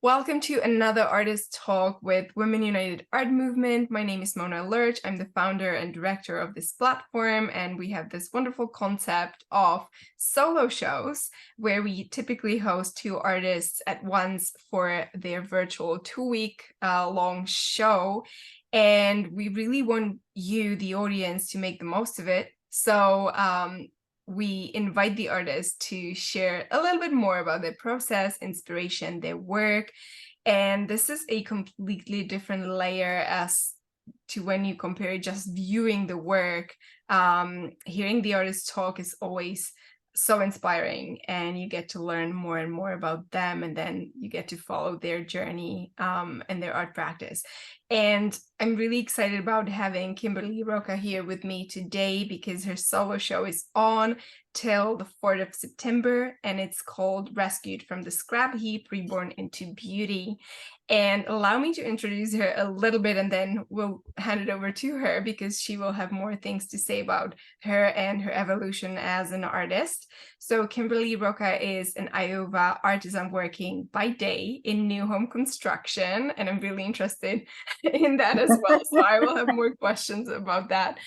Welcome to another artist talk with Women United Art Movement. My name is Mona Lurch. I'm the founder and director of this platform, and we have this wonderful concept of solo shows where we typically host two artists at once for their virtual 2-week long show. And we really want you, the audience, to make the most of it. So we invite the artists to share a little bit more about their process, inspiration, their work. And this is a completely different layer as to when you compare just viewing the work. Hearing the artist talk is always so inspiring, and you get to learn more and more about them, and then you get to follow their journey and their art practice. And I'm really excited about having Kimberly Roca here with me today because her solo show is on till the 4th of September, and it's called Rescued from the Scrap Heap, Reborn into Beauty. And allow me to introduce her a little bit, and then we'll hand it over to her because she will have more things to say about her and her evolution as an artist. So Kimberly Roca is an Iowa artisan working by day in new home construction, and I'm really interested in that as well. So I will have more questions about that.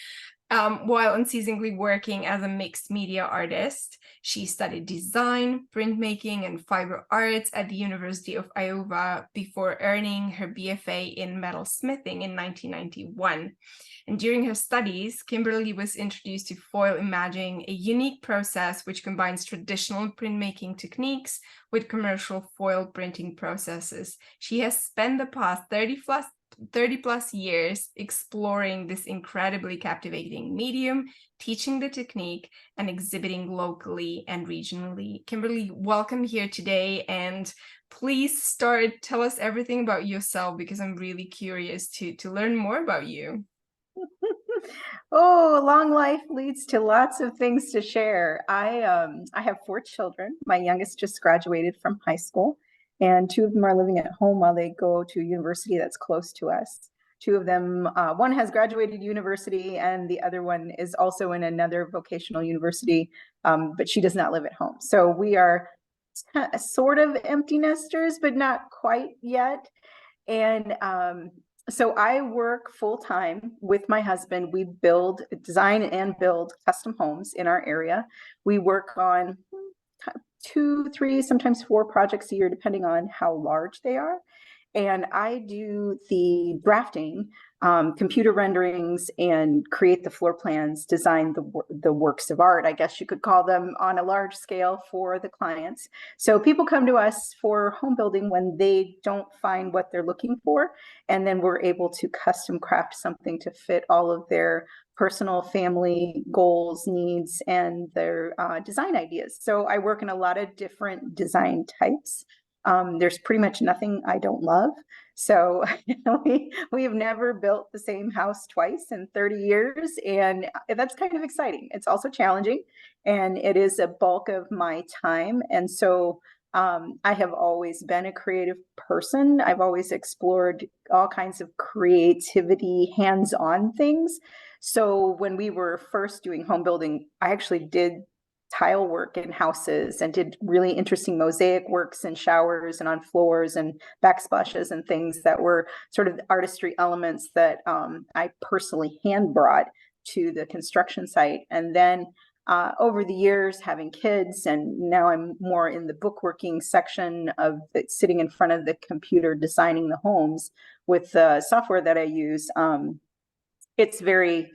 While unceasingly working as a mixed media artist, she studied design, printmaking, and fiber arts at the University of Iowa before earning her BFA in metalsmithing in 1991. And during her studies, Kimberly was introduced to foil imaging, a unique process which combines traditional printmaking techniques with commercial foil printing processes. She has spent the past 30 plus years exploring this incredibly captivating medium, teaching the technique, and exhibiting locally and regionally. Kimberly, welcome here today, and please tell us everything about yourself because I'm really curious to learn more about you. Oh, long life leads to lots of things to share. I have 4 children. My youngest just graduated from high school, and 2 of them are living at home while they go to a university that's close to us. 2 of them, one has graduated university, and the other one is also in another vocational university, but she does not live at home. So we are sort of empty nesters, but not quite yet. And so I work full time with my husband. We design and build custom homes in our area. We work on 2, 3, sometimes 4 projects a year, depending on how large they are. And I do the drafting, computer renderings, and create the floor plans, design the works of art, I guess you could call them, on a large scale for the clients. So people come to us for home building when they don't find what they're looking for, and then we're able to custom craft something to fit all of their personal family goals, needs, and their design ideas. So I work in a lot of different design types. There's pretty much nothing I don't love. So we have never built the same house twice in 30 years, and that's kind of exciting. It's also challenging, and it is a bulk of my time. And so I have always been a creative person. I've always explored all kinds of creativity, hands-on things. So when we were first doing home building, I actually did tile work in houses and did really interesting mosaic works in showers and on floors and backsplashes and things that were sort of artistry elements that I personally hand brought to the construction site. And then over the years, having kids, and now I'm more in the bookworking section of sitting in front of the computer designing the homes with the software that I use. It's very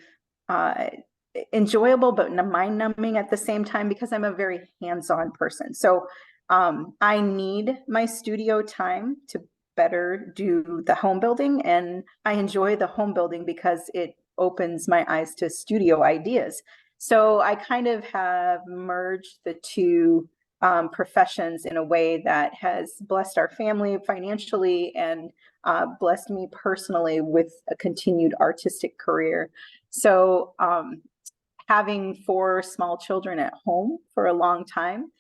enjoyable, but mind numbing at the same time because I'm a very hands-on person. So I need my studio time to better do the home building, and I enjoy the home building because it opens my eyes to studio ideas. So I kind of have merged the two professions in a way that has blessed our family financially and blessed me personally with a continued artistic career. So having 4 small children at home for a long time,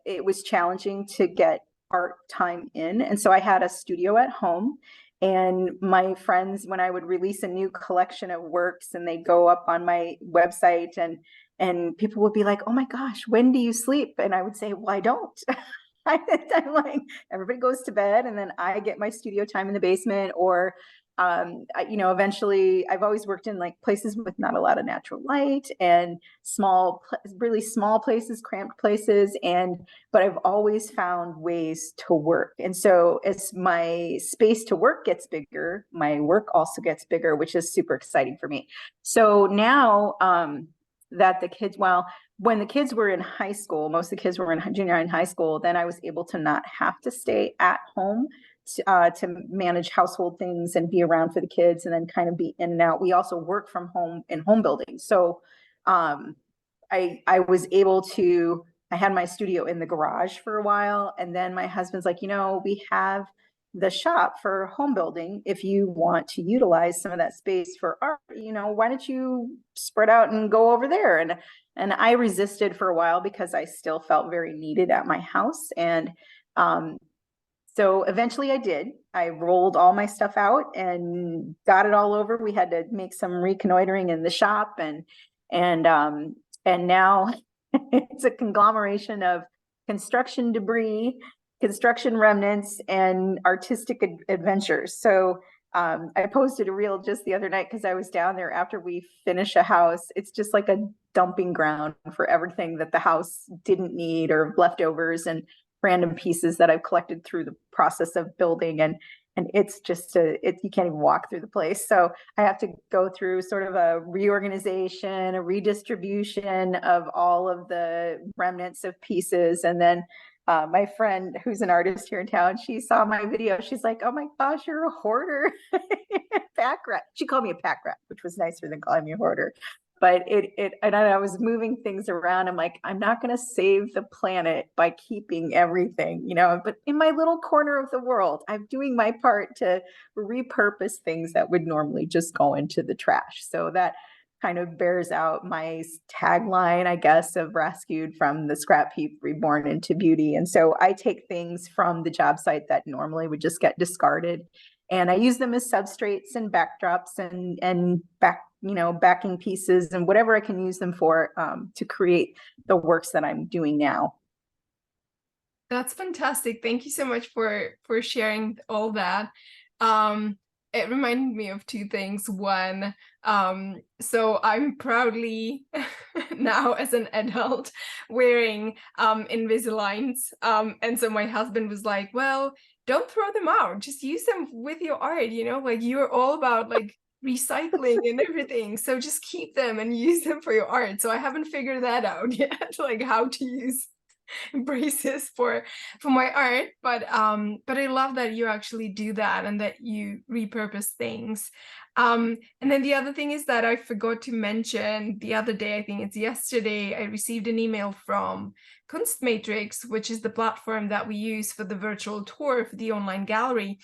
it was challenging to get art time in. And so I had a studio at home, and my friends, when I would release a new collection of works and they go up on my website, and people would be like, "Oh my gosh, when do you sleep?" And I would say, "Well, I don't." I'm like, everybody goes to bed and then I get my studio time in the basement, or eventually I've always worked in like places with not a lot of natural light and really small places, cramped places. But I've always found ways to work. And so as my space to work gets bigger, my work also gets bigger, which is super exciting for me. So now, that the kids, well, when the kids were in high school, most of the kids were in junior high and high school, then I was able to not have to stay at home to manage household things and be around for the kids and then kind of be in and out. We also work from home in home buildings. So I was able to, I had my studio in the garage for a while. And then my husband's like, we have the shop for home building. If you want to utilize some of that space for art, why don't you spread out and go over there? And I resisted for a while because I still felt very needed at my house. And so eventually I did. I rolled all my stuff out and got it all over. We had to make some reconnoitering in the shop, and now it's a conglomeration of construction debris, construction remnants, and artistic adventures. So I posted a reel just the other night because I was down there after we finish a house. It's just like a dumping ground for everything that the house didn't need or leftovers and random pieces that I've collected through the process of building. And it's just you can't even walk through the place. So I have to go through sort of a reorganization, a redistribution of all of the remnants of pieces. And then my friend who's an artist here in town, she saw my video. She's like, oh my gosh, you're a hoarder. Pack rat. She called me a pack rat, which was nicer than calling me a hoarder. But and I was moving things around. I'm like, I'm not going to save the planet by keeping everything, but in my little corner of the world, I'm doing my part to repurpose things that would normally just go into the trash. So that kind of bears out my tagline, I guess, of rescued from the scrap heap, reborn into beauty. And so I take things from the job site that normally would just get discarded, and I use them as substrates and backdrops and backing pieces and whatever I can use them for, to create the works that I'm doing now. That's fantastic. Thank you so much for sharing all that. It reminded me of two things. One, so I'm proudly now as an adult wearing Invisaligns. And so my husband was like, well, don't throw them out, just use them with your art, like you're all about like recycling and everything, so just keep them and use them for your art. So I haven't figured that out yet, like how to use braces for my art, but I love that you actually do that and that you repurpose things. And then the other thing is that I forgot to mention the other day, I think it's yesterday, I received an email from Kunstmatrix, which is the platform that we use for the virtual tour for the online gallery.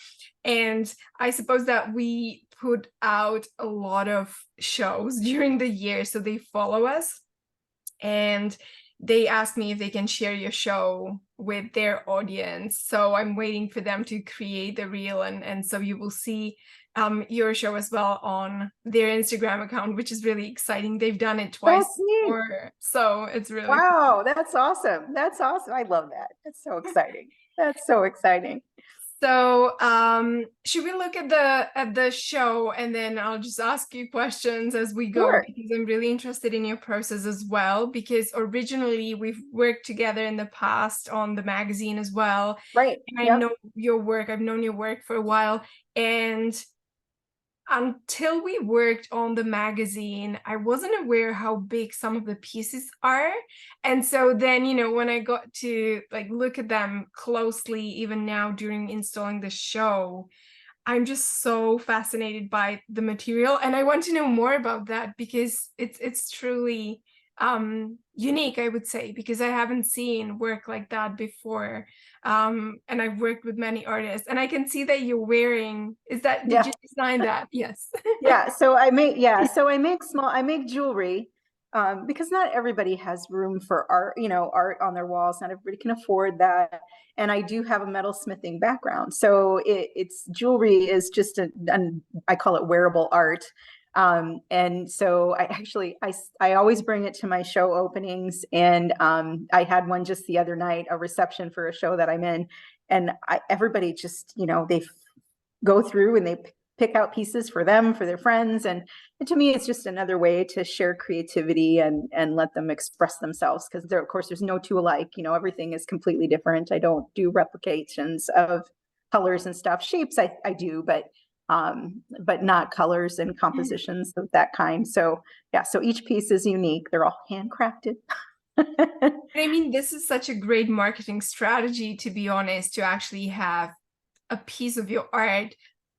And I suppose that we put out a lot of shows during the year, so they follow us, and they asked me if they can share your show with their audience. So I'm waiting for them to create the reel, and so you will see your show as well on their Instagram account, which is really exciting. They've done it twice before, so it's really wow, cool. That's awesome. That's awesome. I love that. That's so exciting. That's so exciting. So should we look at the show, and then I'll just ask you questions as we go, Sure. because I'm really interested in your process as well, because originally we've worked together in the past on the magazine as well. Right. And I know your work, I've known your work for a while, and until we worked on the magazine, I wasn't aware how big some of the pieces are. And so then, when I got to like look at them closely, even now during installing the show, I'm just so fascinated by the material. And I want to know more about that, because it's truly unique, I would say, because I haven't seen work like that before. And I've worked with many artists, and I can see that you're wearing, did you design that? Yes. So I make jewelry, because not everybody has room for art on their walls. Not everybody can afford that. And I do have a metalsmithing background. So it's jewelry is just I call it wearable art. And so I always bring it to my show openings. And I had one just the other night, a reception for a show that I'm in. And everybody just, they go through and they pick out pieces for them, for their friends. And to me, it's just another way to share creativity and let them express themselves. Because of course, there's no two alike. Everything is completely different. I don't do replications of colors and stuff. Shapes I do, but not colors and compositions of that kind. So yeah, so each piece is unique. They're all handcrafted. I mean, this is such a great marketing strategy, to be honest, to actually have a piece of your art,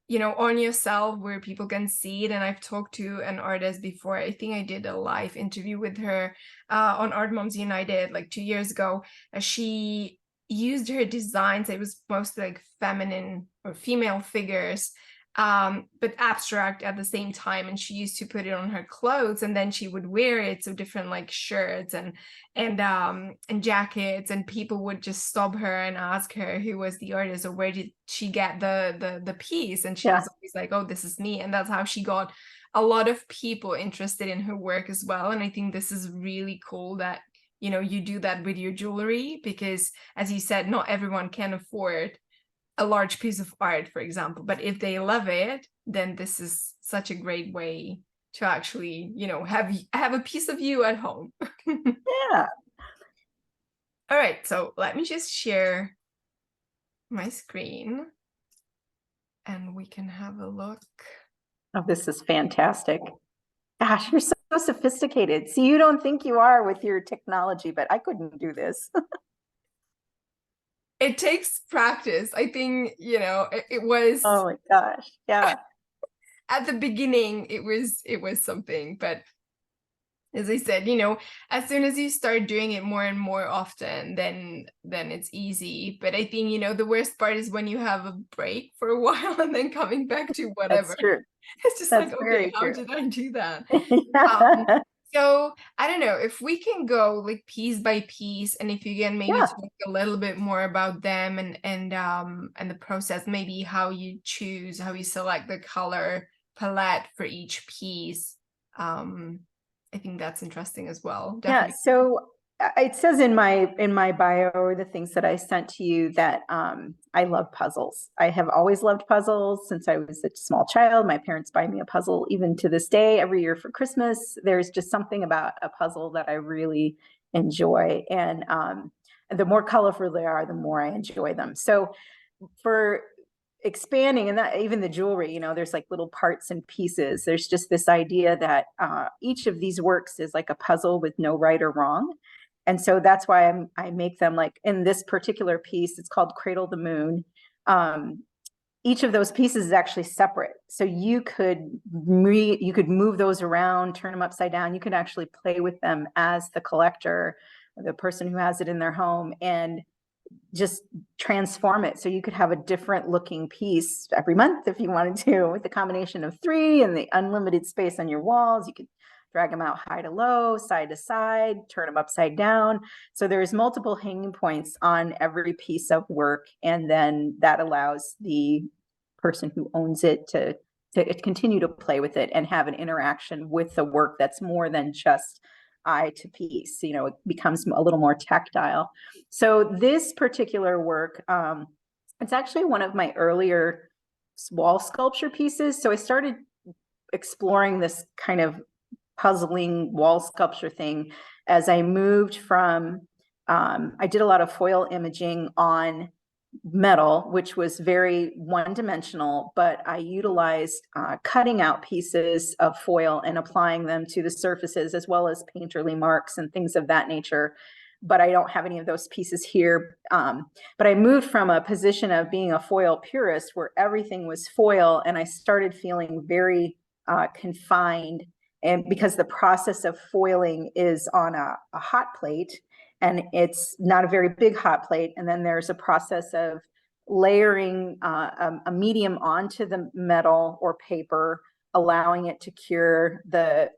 on yourself where people can see it. And I've talked to an artist before. I think I did a live interview with her on Art Moms United like 2 years ago. She used her designs. It was mostly like feminine or female figures, but abstract at the same time. And she used to put it on her clothes, and then she would wear it. So different like shirts and jackets, and people would just stop her and ask her who was the artist or where did she get the piece. And she was always like, oh, this is me. And that's how she got a lot of people interested in her work as well. And I think this is really cool that, you do that with your jewelry, because as you said, not everyone can afford a large piece of art, for example, but if they love it, then this is such a great way to actually, have a piece of you at home. Yeah. All right, so let me just share my screen and we can have a look. Oh, this is fantastic. Gosh, you're so sophisticated. See, you don't think you are with your technology, but I couldn't do this. It takes practice. I think, it was. Oh my gosh. Yeah. At the beginning, it was something, but as I said, as soon as you start doing it more and more often, then it's easy. But I think, the worst part is when you have a break for a while and then coming back to whatever. That's true. It's just That's like, very okay, how true. did I do that? Yeah. So I don't know if we can go like piece by piece, and if you can maybe Yeah. talk a little bit more about them and the process, maybe how you choose, how you select the color palette for each piece. I think that's interesting as well. Definitely. Yeah. So it says in my bio, or the things that I sent to you, that I love puzzles. I have always loved puzzles since I was a small child. My parents buy me a puzzle even to this day every year for Christmas. There's just something about a puzzle that I really enjoy, and the more colorful they are, the more I enjoy them. So for expanding, and that even the jewelry, there's like little parts and pieces. There's just this idea that each of these works is like a puzzle with no right or wrong. And so that's why I make them, like in this particular piece, it's called Cradle the Moon. Each of those pieces is actually separate. So you could move those around, turn them upside down. You can actually play with them as the collector, the person who has it in their home, and just transform it. So you could have a different looking piece every month if you wanted to, with the combination of 3 and the unlimited space on your walls. You could drag them out high to low, side to side, turn them upside down. So there's multiple hanging points on every piece of work. And then that allows the person who owns it to continue to play with it and have an interaction with the work that's more than just eye to piece. It becomes a little more tactile. So this particular work, it's actually one of my earlier wall sculpture pieces. So I started exploring this kind of puzzling wall sculpture thing as I moved from, I did a lot of foil imaging on metal, which was very one-dimensional, but I utilized cutting out pieces of foil and applying them to the surfaces, as well as painterly marks and things of that nature. But I don't have any of those pieces here. But I moved from a position of being a foil purist where everything was foil, and I started feeling very confined. And because the process of foiling is on a hot plate, and it's not a very big hot plate. And then there's a process of layering a medium onto the metal or paper, allowing it to cure. The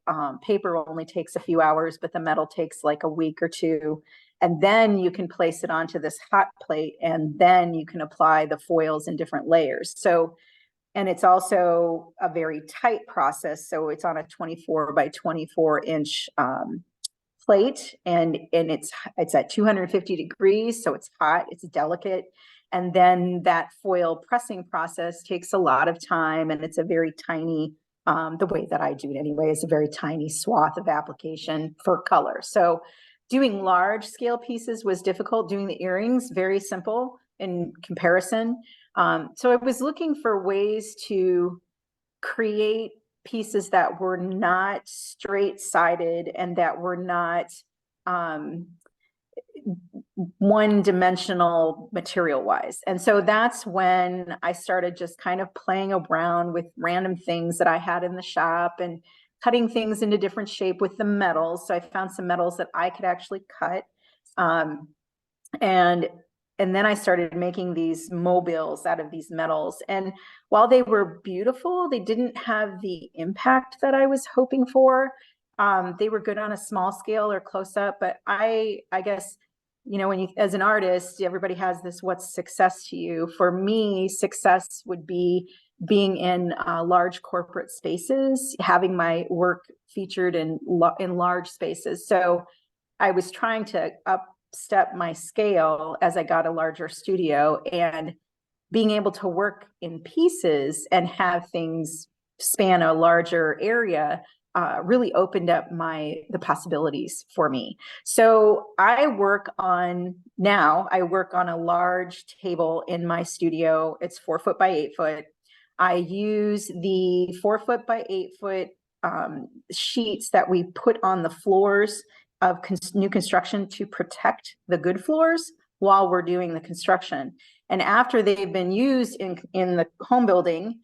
paper only takes a few hours, but the metal takes like a week or 2. And then you can place it onto this hot plate, and then you can apply the foils in different layers. So And it's also a very tight process. So it's on a 24 by 24 inch plate, and it's at 250 degrees. So it's hot, it's delicate. And then that foil pressing process takes a lot of time, and it's a very tiny, the way that I do it anyway, is a very tiny swath of application for color. So doing large scale pieces was difficult. Doing the earrings, very simple in comparison. So I was looking for ways to create pieces that were not straight sided and that were not one dimensional material wise. And so that's when I started just kind of playing around with random things that I had in the shop and cutting things into different shape with the metals. So I found some metals that I could actually cut. And then I started making these mobiles out of these metals. And while they were beautiful, they didn't have the impact that I was hoping for. They were good on a small scale or close up, but I guess, you know, when you, as an artist, everybody has this, what's success to you? For me, success would be being in large corporate spaces, having my work featured in large spaces. So I was trying to step my scale as I got a larger studio, and being able to work in pieces and have things span a larger area really opened up the possibilities for me. So I work on a large table in my studio. It's 4 foot by 8 foot. I use the 4 foot by 8 foot sheets that we put on the floors of new construction to protect the good floors while we're doing the construction. And after they've been used in the home building,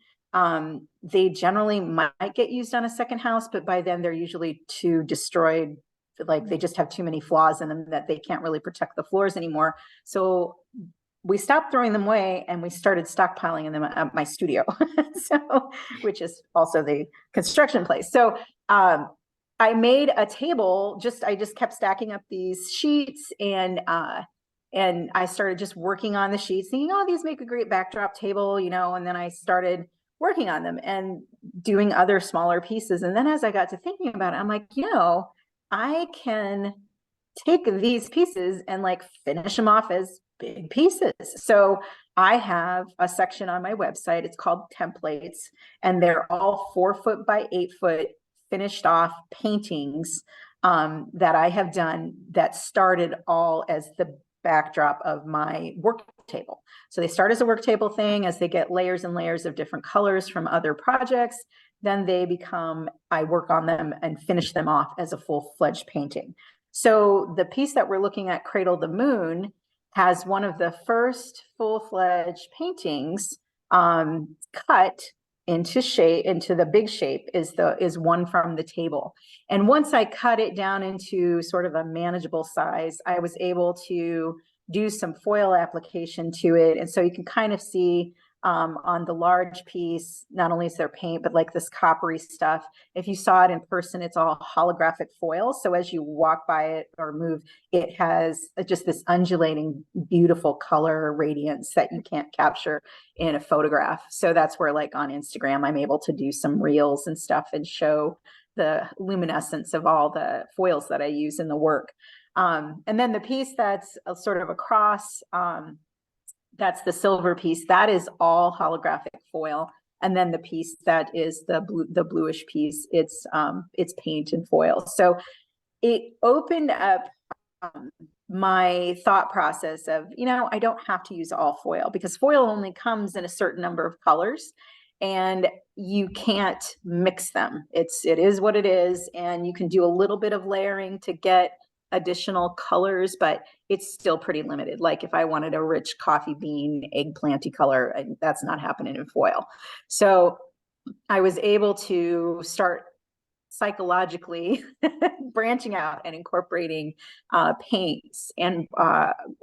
they generally might get used on a second house, but by then they're usually too destroyed. Like they just have too many flaws in them that they can't really protect the floors anymore. So we stopped throwing them away and we started stockpiling them at my studio. So, which is also the construction place. So, I made a table, I just kept stacking up these sheets, and I started just working on the sheets, thinking, oh, these make a great backdrop table, you know, and then I started working on them and doing other smaller pieces. And then as I got to thinking about it, I'm like, you know, I can take these pieces and like finish them off as big pieces. So I have a section on my website. It's called templates, and they're all 4 foot by 8 foot finished off paintings that I have done that started all as the backdrop of my work table. So they start as a work table thing. As they get layers and layers of different colors from other projects, then I work on them and finish them off as a full-fledged painting. So the piece that we're looking at, Cradle the Moon, has one of the first full-fledged paintings cut into shape, into the big shape, is one from the table. And once I cut it down into sort of a manageable size, I was able to do some foil application to it. And so you can kind of see on the large piece, not only is there paint, but like this coppery stuff. If you saw it in person, it's all holographic foil. So as you walk by it or move, it has just this undulating, beautiful color radiance that you can't capture in a photograph. So that's where, like on Instagram, I'm able to do some reels and stuff and show the luminescence of all the foils that I use in the work. And then the piece that's sort of across, that's the silver piece, that is all holographic foil. And then the piece that is the bluish piece, it's paint and foil. So it opened up my thought process of, you know, I don't have to use all foil, because foil only comes in a certain number of colors and you can't mix them. It is what it is. And you can do a little bit of layering to get additional colors, but it's still pretty limited. Like if I wanted a rich coffee bean, eggplanty color, that's not happening in foil. So I was able to start psychologically branching out and incorporating paints and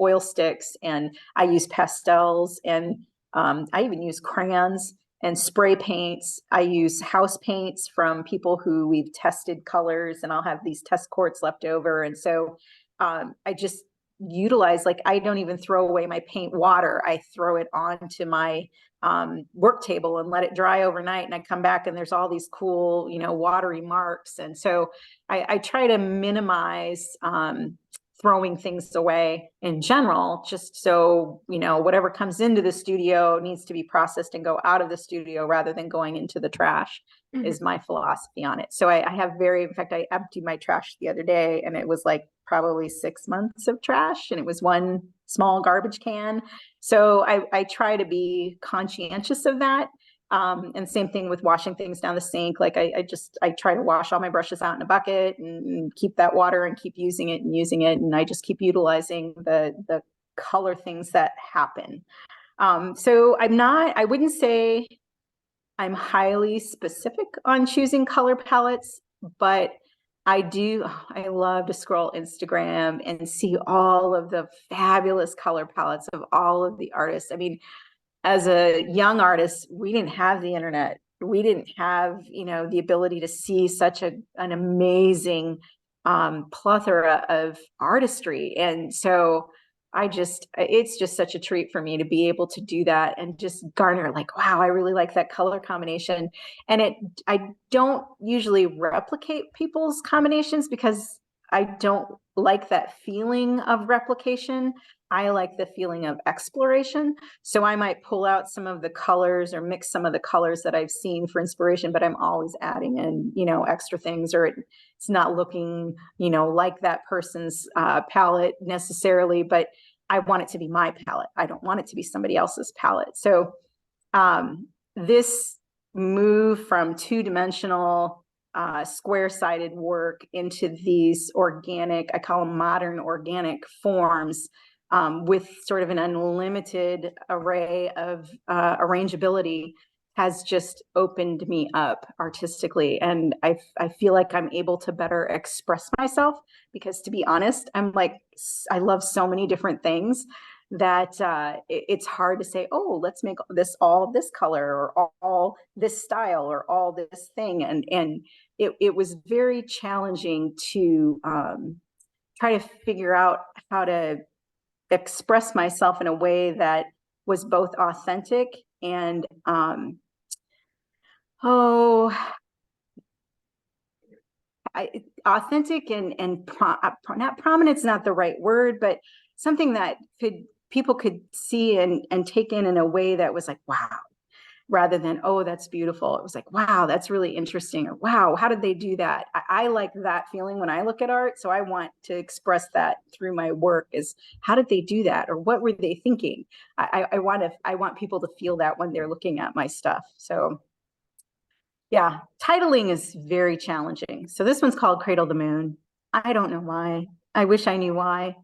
oil sticks, and I use pastels, and I even use crayons and spray paints. I use house paints from people who we've tested colors, and I'll have these test quarts left over. And so I just utilize, like I don't even throw away my paint water. I throw it onto my work table and let it dry overnight. And I come back and there's all these cool, watery marks. And so I try to minimize throwing things away in general, just so, whatever comes into the studio needs to be processed and go out of the studio rather than going into the trash. Mhm. Is my philosophy on it. So I have in fact, I emptied my trash the other day and it was like probably 6 months of trash and it was one small garbage can. So I try to be conscientious of that. And same thing with washing things down the sink. Like I try to wash all my brushes out in a bucket and keep that water and keep using it. And I just keep utilizing the color things that happen. So I wouldn't say I'm highly specific on choosing color palettes, but I love to scroll Instagram and see all of the fabulous color palettes of all of the artists. I mean, as a young artist, we didn't have the internet. We didn't have, the ability to see such an amazing plethora of artistry. And so it's just such a treat for me to be able to do that and just garner like, wow, I really like that color combination. And I don't usually replicate people's combinations because I don't like that feeling of replication. I like the feeling of exploration. So I might pull out some of the colors or mix some of the colors that I've seen for inspiration, but I'm always adding in, extra things, or it's not looking, like that person's palette necessarily, but I want it to be my palette. I don't want it to be somebody else's palette. So this move from two-dimensional square-sided work into these organic, I call them modern organic forms, with sort of an unlimited array of arrangeability has just opened me up artistically. And I feel like I'm able to better express myself because, to be honest, I love so many different things that it's hard to say, oh, let's make all this color or all this style or all this thing. And it was very challenging to try to figure out how to express myself in a way that was both authentic and authentic and not prominent's not the right word, but something that people could see and take in a way that was like, wow, rather than, oh, that's beautiful. It was like, wow, that's really interesting. Or wow, how did they do that? I like that feeling when I look at art. So I want to express that through my work is how did they do that? Or what were they thinking? I want people to feel that when they're looking at my stuff. So yeah, titling is very challenging. So this one's called Cradle to Moon. I don't know why. I wish I knew why.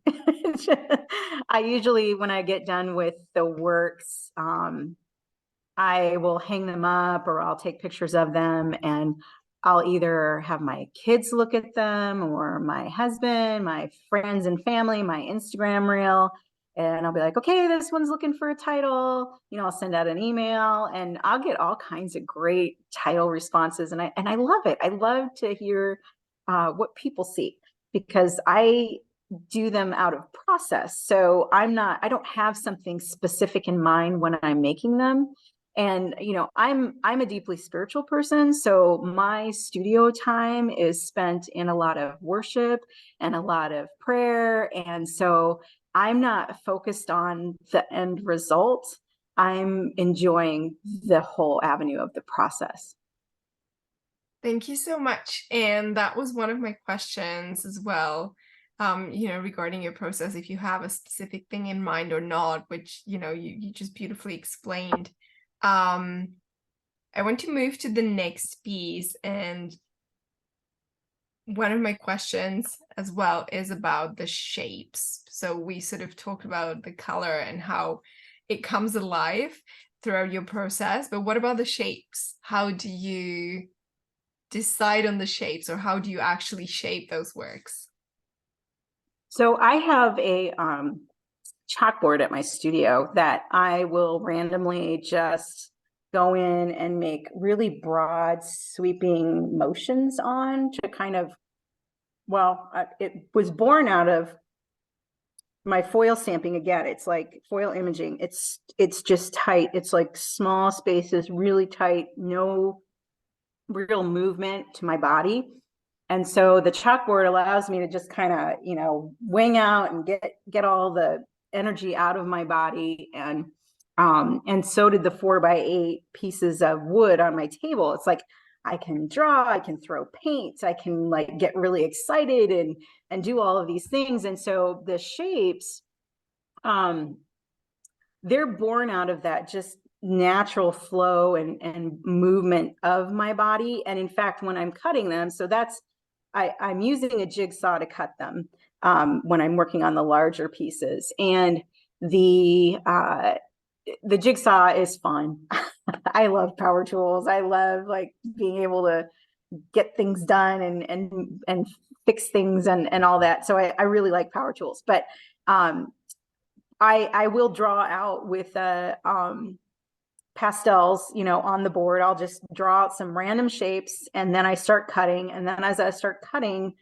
I usually, when I get done with the works, I will hang them up or I'll take pictures of them and I'll either have my kids look at them or my husband, my friends and family, my Instagram reel. And I'll be like, okay, this one's looking for a title. I'll send out an email and I'll get all kinds of great title responses. And I love it. I love to hear what people see because I do them out of process. So I don't have something specific in mind when I'm making them. And, I'm a deeply spiritual person. So my studio time is spent in a lot of worship and a lot of prayer. And so I'm not focused on the end result. I'm enjoying the whole avenue of the process. Thank you so much. And that was one of my questions as well, regarding your process, if you have a specific thing in mind or not, which, you just beautifully explained. I want to move to the next piece, and one of my questions as well is about the shapes. So we sort of talked about the color and how it comes alive throughout your process, but what about the shapes? How do you decide on the shapes, or how do you actually shape those works? So I have a chalkboard at my studio that I will randomly just go in and make really broad sweeping motions on to kind of, it was born out of my foil stamping, again, it's like foil imaging. It's just tight. It's like small spaces, really tight, no real movement to my body. And so the chalkboard allows me to just kind of, you know, wing out and get all the energy out of my body. And so did the 4x8 pieces of wood on my table. It's like I can draw, I can throw paints, I can like get really excited and do all of these things. And so the shapes, they're born out of that just natural flow and movement of my body. And in fact, when I'm cutting them, so that's, I'm using a jigsaw to cut them when I'm working on the larger pieces. And the jigsaw is fun. I love power tools. I love like being able to get things done and fix things and all that. So I really like power tools, but I will draw out with pastels, you know, on the board. I'll just draw out some random shapes and then I start cutting. And then as I start cutting,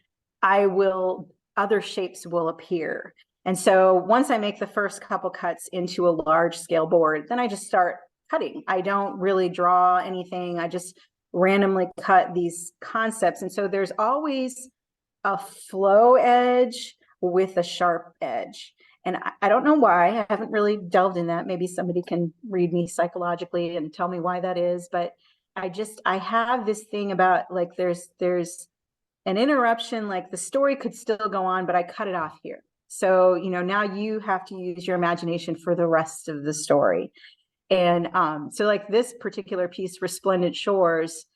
other shapes will appear. And so once I make the first couple cuts into a large scale board, then I just start cutting. I don't really draw anything. I just randomly cut these concepts. And so there's always a flow edge with a sharp edge. And I don't know why. I haven't really delved in that. Maybe somebody can read me psychologically and tell me why that is. But I have this thing about like there's an interruption, like the story could still go on, but I cut it off here. So, you know, now you have to use your imagination for the rest of the story. And so like this particular piece, Resplendent Shores,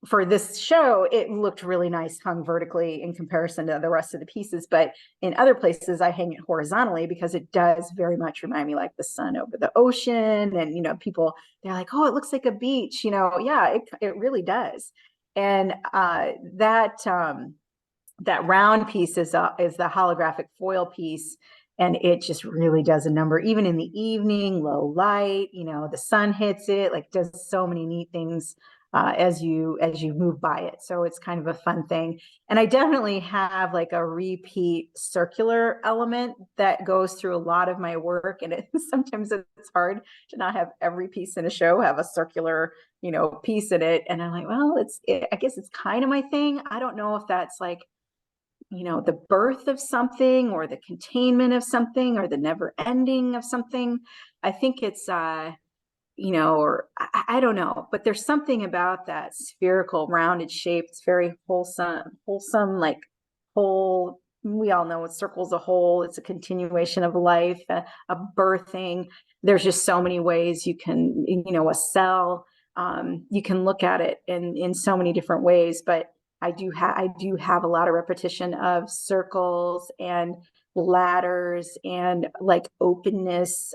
for this show, it looked really nice hung vertically in comparison to the rest of the pieces. But in other places, I hang it horizontally because it does very much remind me like the sun over the ocean. And, you know, people, they're like, oh, it looks like a beach, you know, yeah, it really does. And that round piece is the holographic foil piece. And it just really does a number, even in the evening, low light, you know, the sun hits it, like does so many neat things as you move by it. So it's kind of a fun thing. And I definitely have like a repeat circular element that goes through a lot of my work. And sometimes it's hard to not have every piece in a show have a circular, you know, piece in it. And I'm like, well, I guess it's kind of my thing. I don't know if that's like, you know, the birth of something or the containment of something or the never ending of something. I think it's, you know, or I don't know, but there's something about that spherical rounded shape. It's very wholesome, like whole. We all know it circles a whole. It's a continuation of life, a birthing. There's just so many ways you can, you know, a cell, you can look at it in so many different ways, but I do have a lot of repetition of circles and ladders and like openness,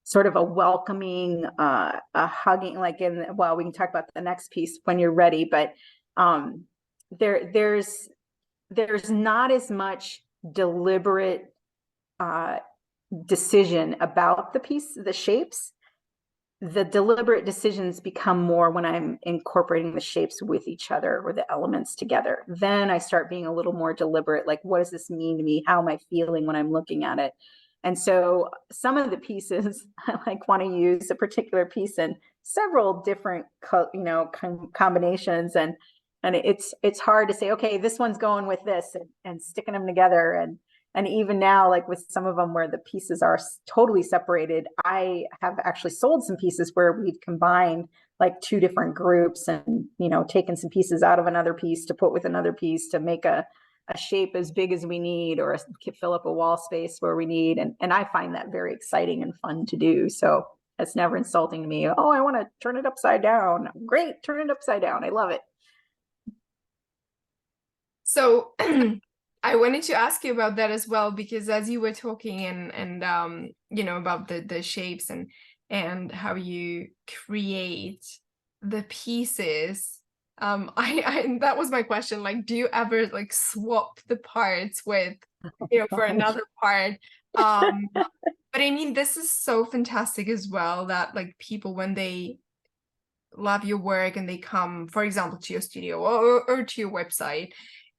sort of a welcoming, a hugging, like well, we can talk about the next piece when you're ready, but there's not as much deliberate decision about the piece, the shapes. The deliberate decisions become more when I'm incorporating the shapes with each other or the elements together. Then I start being a little more deliberate, like, what does this mean to me? How am I feeling when I'm looking at it? And so some of the pieces, I like want to use a particular piece in several different, you know, combinations. And it's hard to say, okay, this one's going with this and sticking them together. And even now, like with some of them where the pieces are totally separated, I have actually sold some pieces where we've combined like two different groups and, you know, taken some pieces out of another piece to put with another piece to make a shape as big as we need or fill up a wall space where we need. And I find that very exciting and fun to do. So it's never insulting to me. Oh, I want to turn it upside down. Great, turn it upside down. I love it. So I wanted to ask you about that as well, because as you were talking and you know, about the shapes and how you create the pieces, I that was my question. Like, do you ever like swap the parts with, you know, for another part? But I mean, this is so fantastic as well that like people, when they love your work and they come, for example, to your studio or to your website,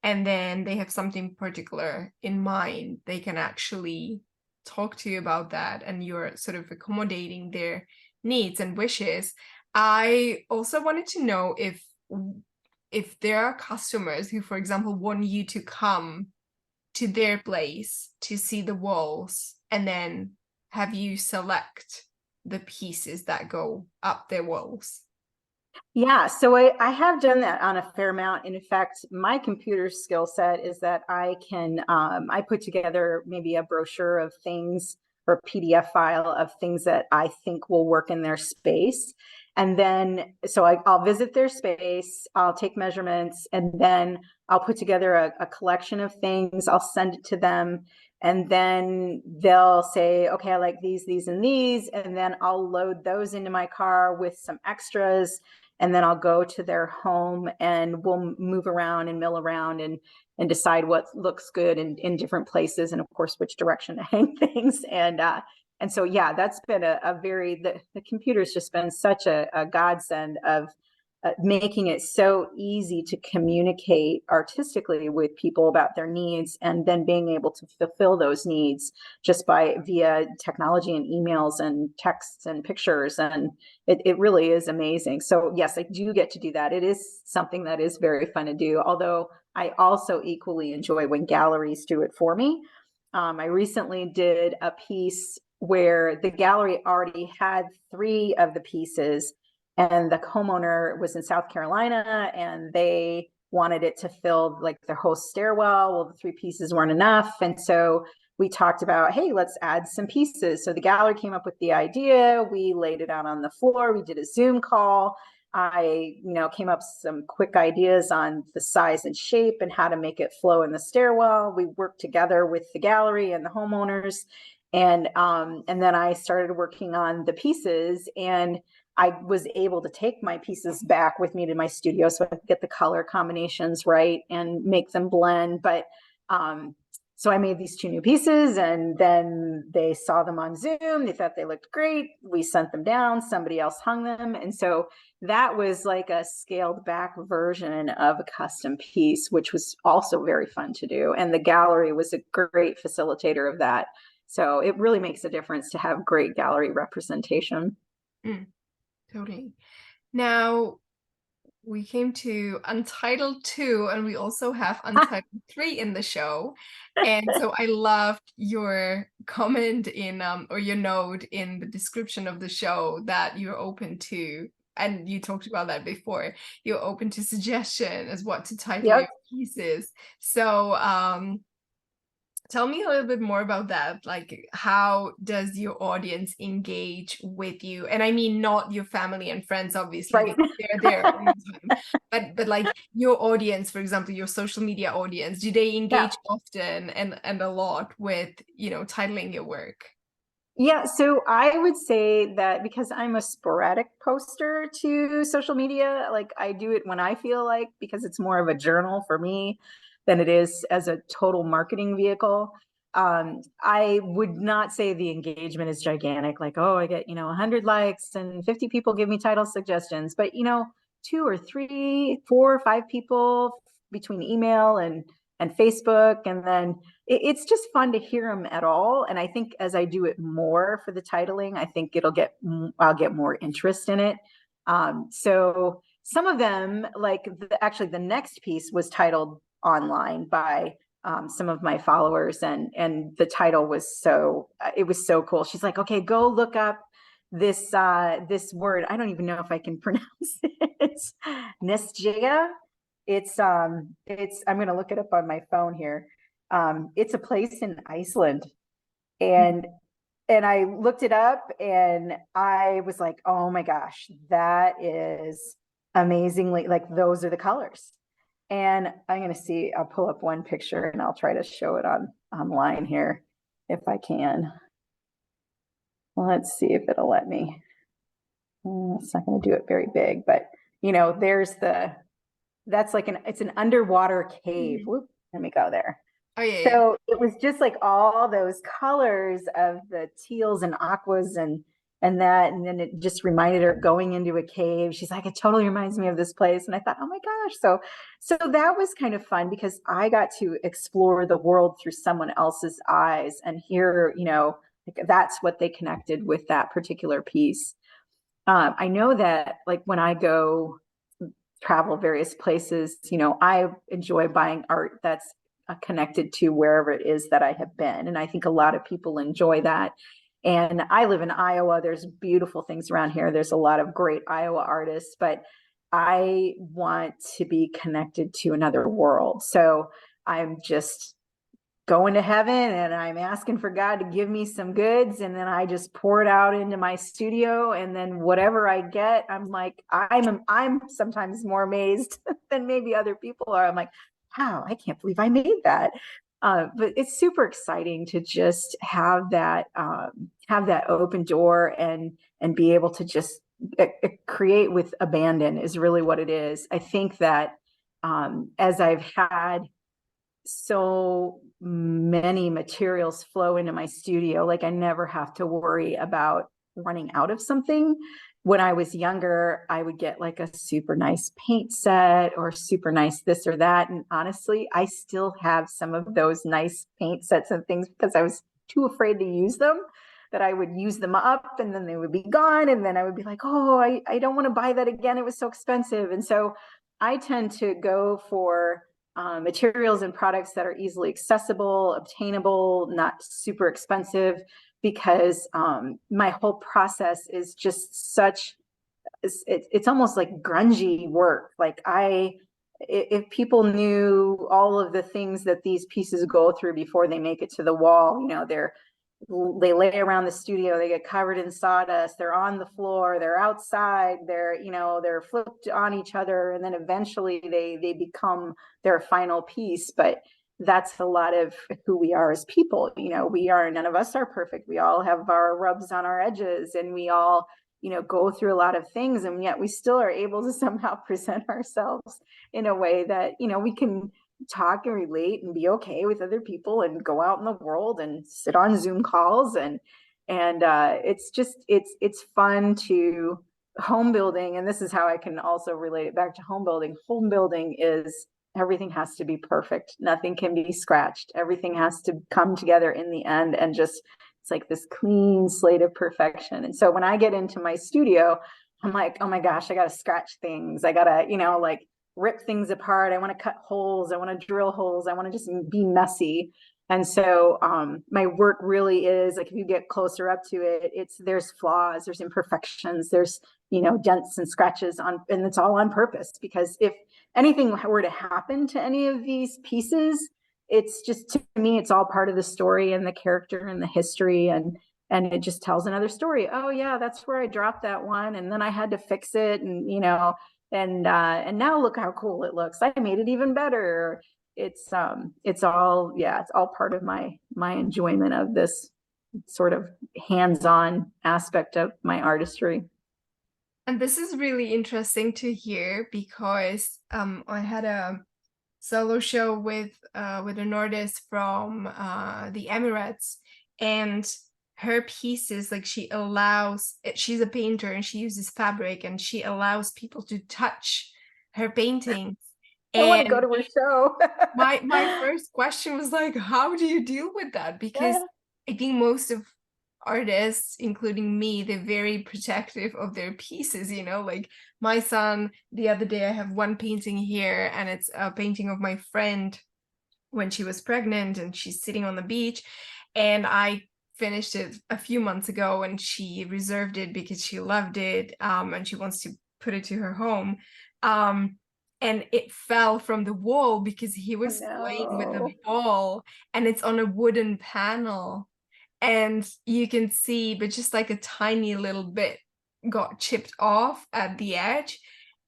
and then they have something particular in mind, they can actually talk to you about that, and you're sort of accommodating their needs and wishes. I also wanted to know if there are customers who, for example, want you to come to their place to see the walls and then have you select the pieces that go up their walls. Yeah, so I have done that on a fair amount. And in fact, my computer skill set is that I can I put together maybe a brochure of things or a PDF file of things that I think will work in their space. And then so I'll visit their space, I'll take measurements, and then I'll put together a collection of things. I'll send it to them. And then they'll say, okay, I like these, and these. And then I'll load those into my car with some extras, and then I'll go to their home and we'll move around and mill around and decide what looks good in different places, and of course which direction to hang things. And so yeah, that's been a very the computer's just been such a godsend of making it so easy to communicate artistically with people about their needs, and then being able to fulfill those needs just by via technology and emails and texts and pictures. And it really is amazing. So yes, I do get to do that. It is something that is very fun to do, although I also equally enjoy when galleries do it for me. I recently did a piece where the gallery already had 3 of the pieces, and the homeowner was in South Carolina and they wanted it to fill like their whole stairwell. Well, the 3 pieces weren't enough. And so we talked about, hey, let's add some pieces. So the gallery came up with the idea. We laid it out on the floor. We did a Zoom call. I, came up with some quick ideas on the size and shape and how to make it flow in the stairwell. We worked together with the gallery and the homeowners. And then I started working on the pieces, and I was able to take my pieces back with me to my studio so I could get the color combinations right and make them blend. But so I made these 2 new pieces, and then they saw them on Zoom. They thought they looked great. We sent them down. Somebody else hung them. And so that was like a scaled back version of a custom piece, which was also very fun to do. And the gallery was a great facilitator of that. So it really makes a difference to have great gallery representation. Totally. Now we came to Untitled 2, and we also have Untitled 3 in the show. And so I loved your comment in or your note in the description of the show that you're open to, and you talked about that before, you're open to suggestion as what to title your pieces. So tell me a little bit more about that. Like, how does your audience engage with you? And I mean, not your family and friends, obviously, Right. because they're there all the time. But like your audience, for example, your social media audience, do they engage often and a lot with, titling your work? Yeah, so I would say that because I'm a sporadic poster to social media, like I do it when I feel like, because it's more of a journal for me than it is as a total marketing vehicle. I would not say the engagement is gigantic, like, oh, I get, 100 likes and 50 people give me title suggestions, but 2 or 3, 4 or 5 people between email and Facebook, and then it's just fun to hear them at all. And I think as I do it more for the titling, I think I'll get more interest in it. So some of them, like actually the next piece was titled online by some of my followers, and the title was it was so cool. She's like, okay, go look up this word. I don't even know if I can pronounce it. Nesjaya. I'm going to look it up on my phone here. It's a place in Iceland, and I looked it up, and I was like, oh my gosh, that is amazingly, like, those are the colors. And I'm going to see, I'll pull up one picture and I'll try to show it online here if I can. Let's see if it'll let me. It's not going to do it very big, but that's like it's an underwater cave. Whoop, let me go there. Oh yeah. So it was just like all those colors of the teals and aquas and and then it just reminded her going into a cave. She's like, it totally reminds me of this place. And I thought, oh my gosh. So that was kind of fun because I got to explore the world through someone else's eyes and hear, like that's what they connected with that particular piece. I know that like when I go travel various places, I enjoy buying art that's connected to wherever it is that I have been. And I think a lot of people enjoy that. And I live in Iowa. There's beautiful things around here. There's a lot of great Iowa artists, but I want to be connected to another world. So I'm just going to heaven and I'm asking for God to give me some goods. And then I just pour it out into my studio. And then whatever I get, I'm like, I'm sometimes more amazed than maybe other people are. I'm like, wow, I can't believe I made that. But it's super exciting to just have that open door and be able to just create with abandon is really what it is. I think that as I've had so many materials flow into my studio, like I never have to worry about running out of something. When I was younger, I would get like a super nice paint set or super nice this or that. And honestly, I still have some of those nice paint sets and things because I was too afraid to use them, that I would use them up and then they would be gone. And then I would be like, oh, I don't want to buy that again. It was so expensive. And so I tend to go for materials and products that are easily accessible, obtainable, not super expensive, because my whole process is just it's almost like grungy work. Like if people knew all of the things that these pieces go through before they make it to the wall, they lay around the studio, they get covered in sawdust, they're on the floor, they're outside, they're flipped on each other, and then eventually they become their final piece. But that's a lot of who we are as people. None of us are perfect. We all have our rubs on our edges, and we all go through a lot of things, and yet we still are able to somehow present ourselves in a way that we can talk and relate and be okay with other people and go out in the world and sit on Zoom calls and it's fun to home building. And this is how I can also relate it back to home building. Home building is everything has to be perfect. Nothing can be scratched. Everything has to come together in the end and just it's like this clean slate of perfection. And so when I get into my studio, I'm like, oh my gosh, I gotta scratch things. I gotta, like rip things apart. I want to cut holes. I want to drill holes. I want to just be messy. And so my work really is like, if you get closer up to it, there's flaws, there's imperfections, there's, dents and scratches and it's all on purpose, because if anything were to happen to any of these pieces, it's just, to me, it's all part of the story and the character and the history. And it just tells another story. Oh yeah, that's where I dropped that one. And then I had to fix it. And, and now look how cool it looks. I made it even better. It's all part of my enjoyment of this sort of hands-on aspect of my artistry. And this is really interesting to hear because I had a solo show with an artist from the Emirates, and her pieces, like she's a painter and she uses fabric and she allows people to touch her paintings. I want to go to her show. my first question was like, how do you deal with that? Because I think most of artists, including me, they're very protective of their pieces, like my son, the other day I have one painting here and it's a painting of my friend when she was pregnant and she's sitting on the beach, and I finished it a few months ago and she reserved it because she loved it and she wants to put it to her home, and it fell from the wall because he was playing with a ball, and it's on a wooden panel and you can see but just like a tiny little bit got chipped off at the edge.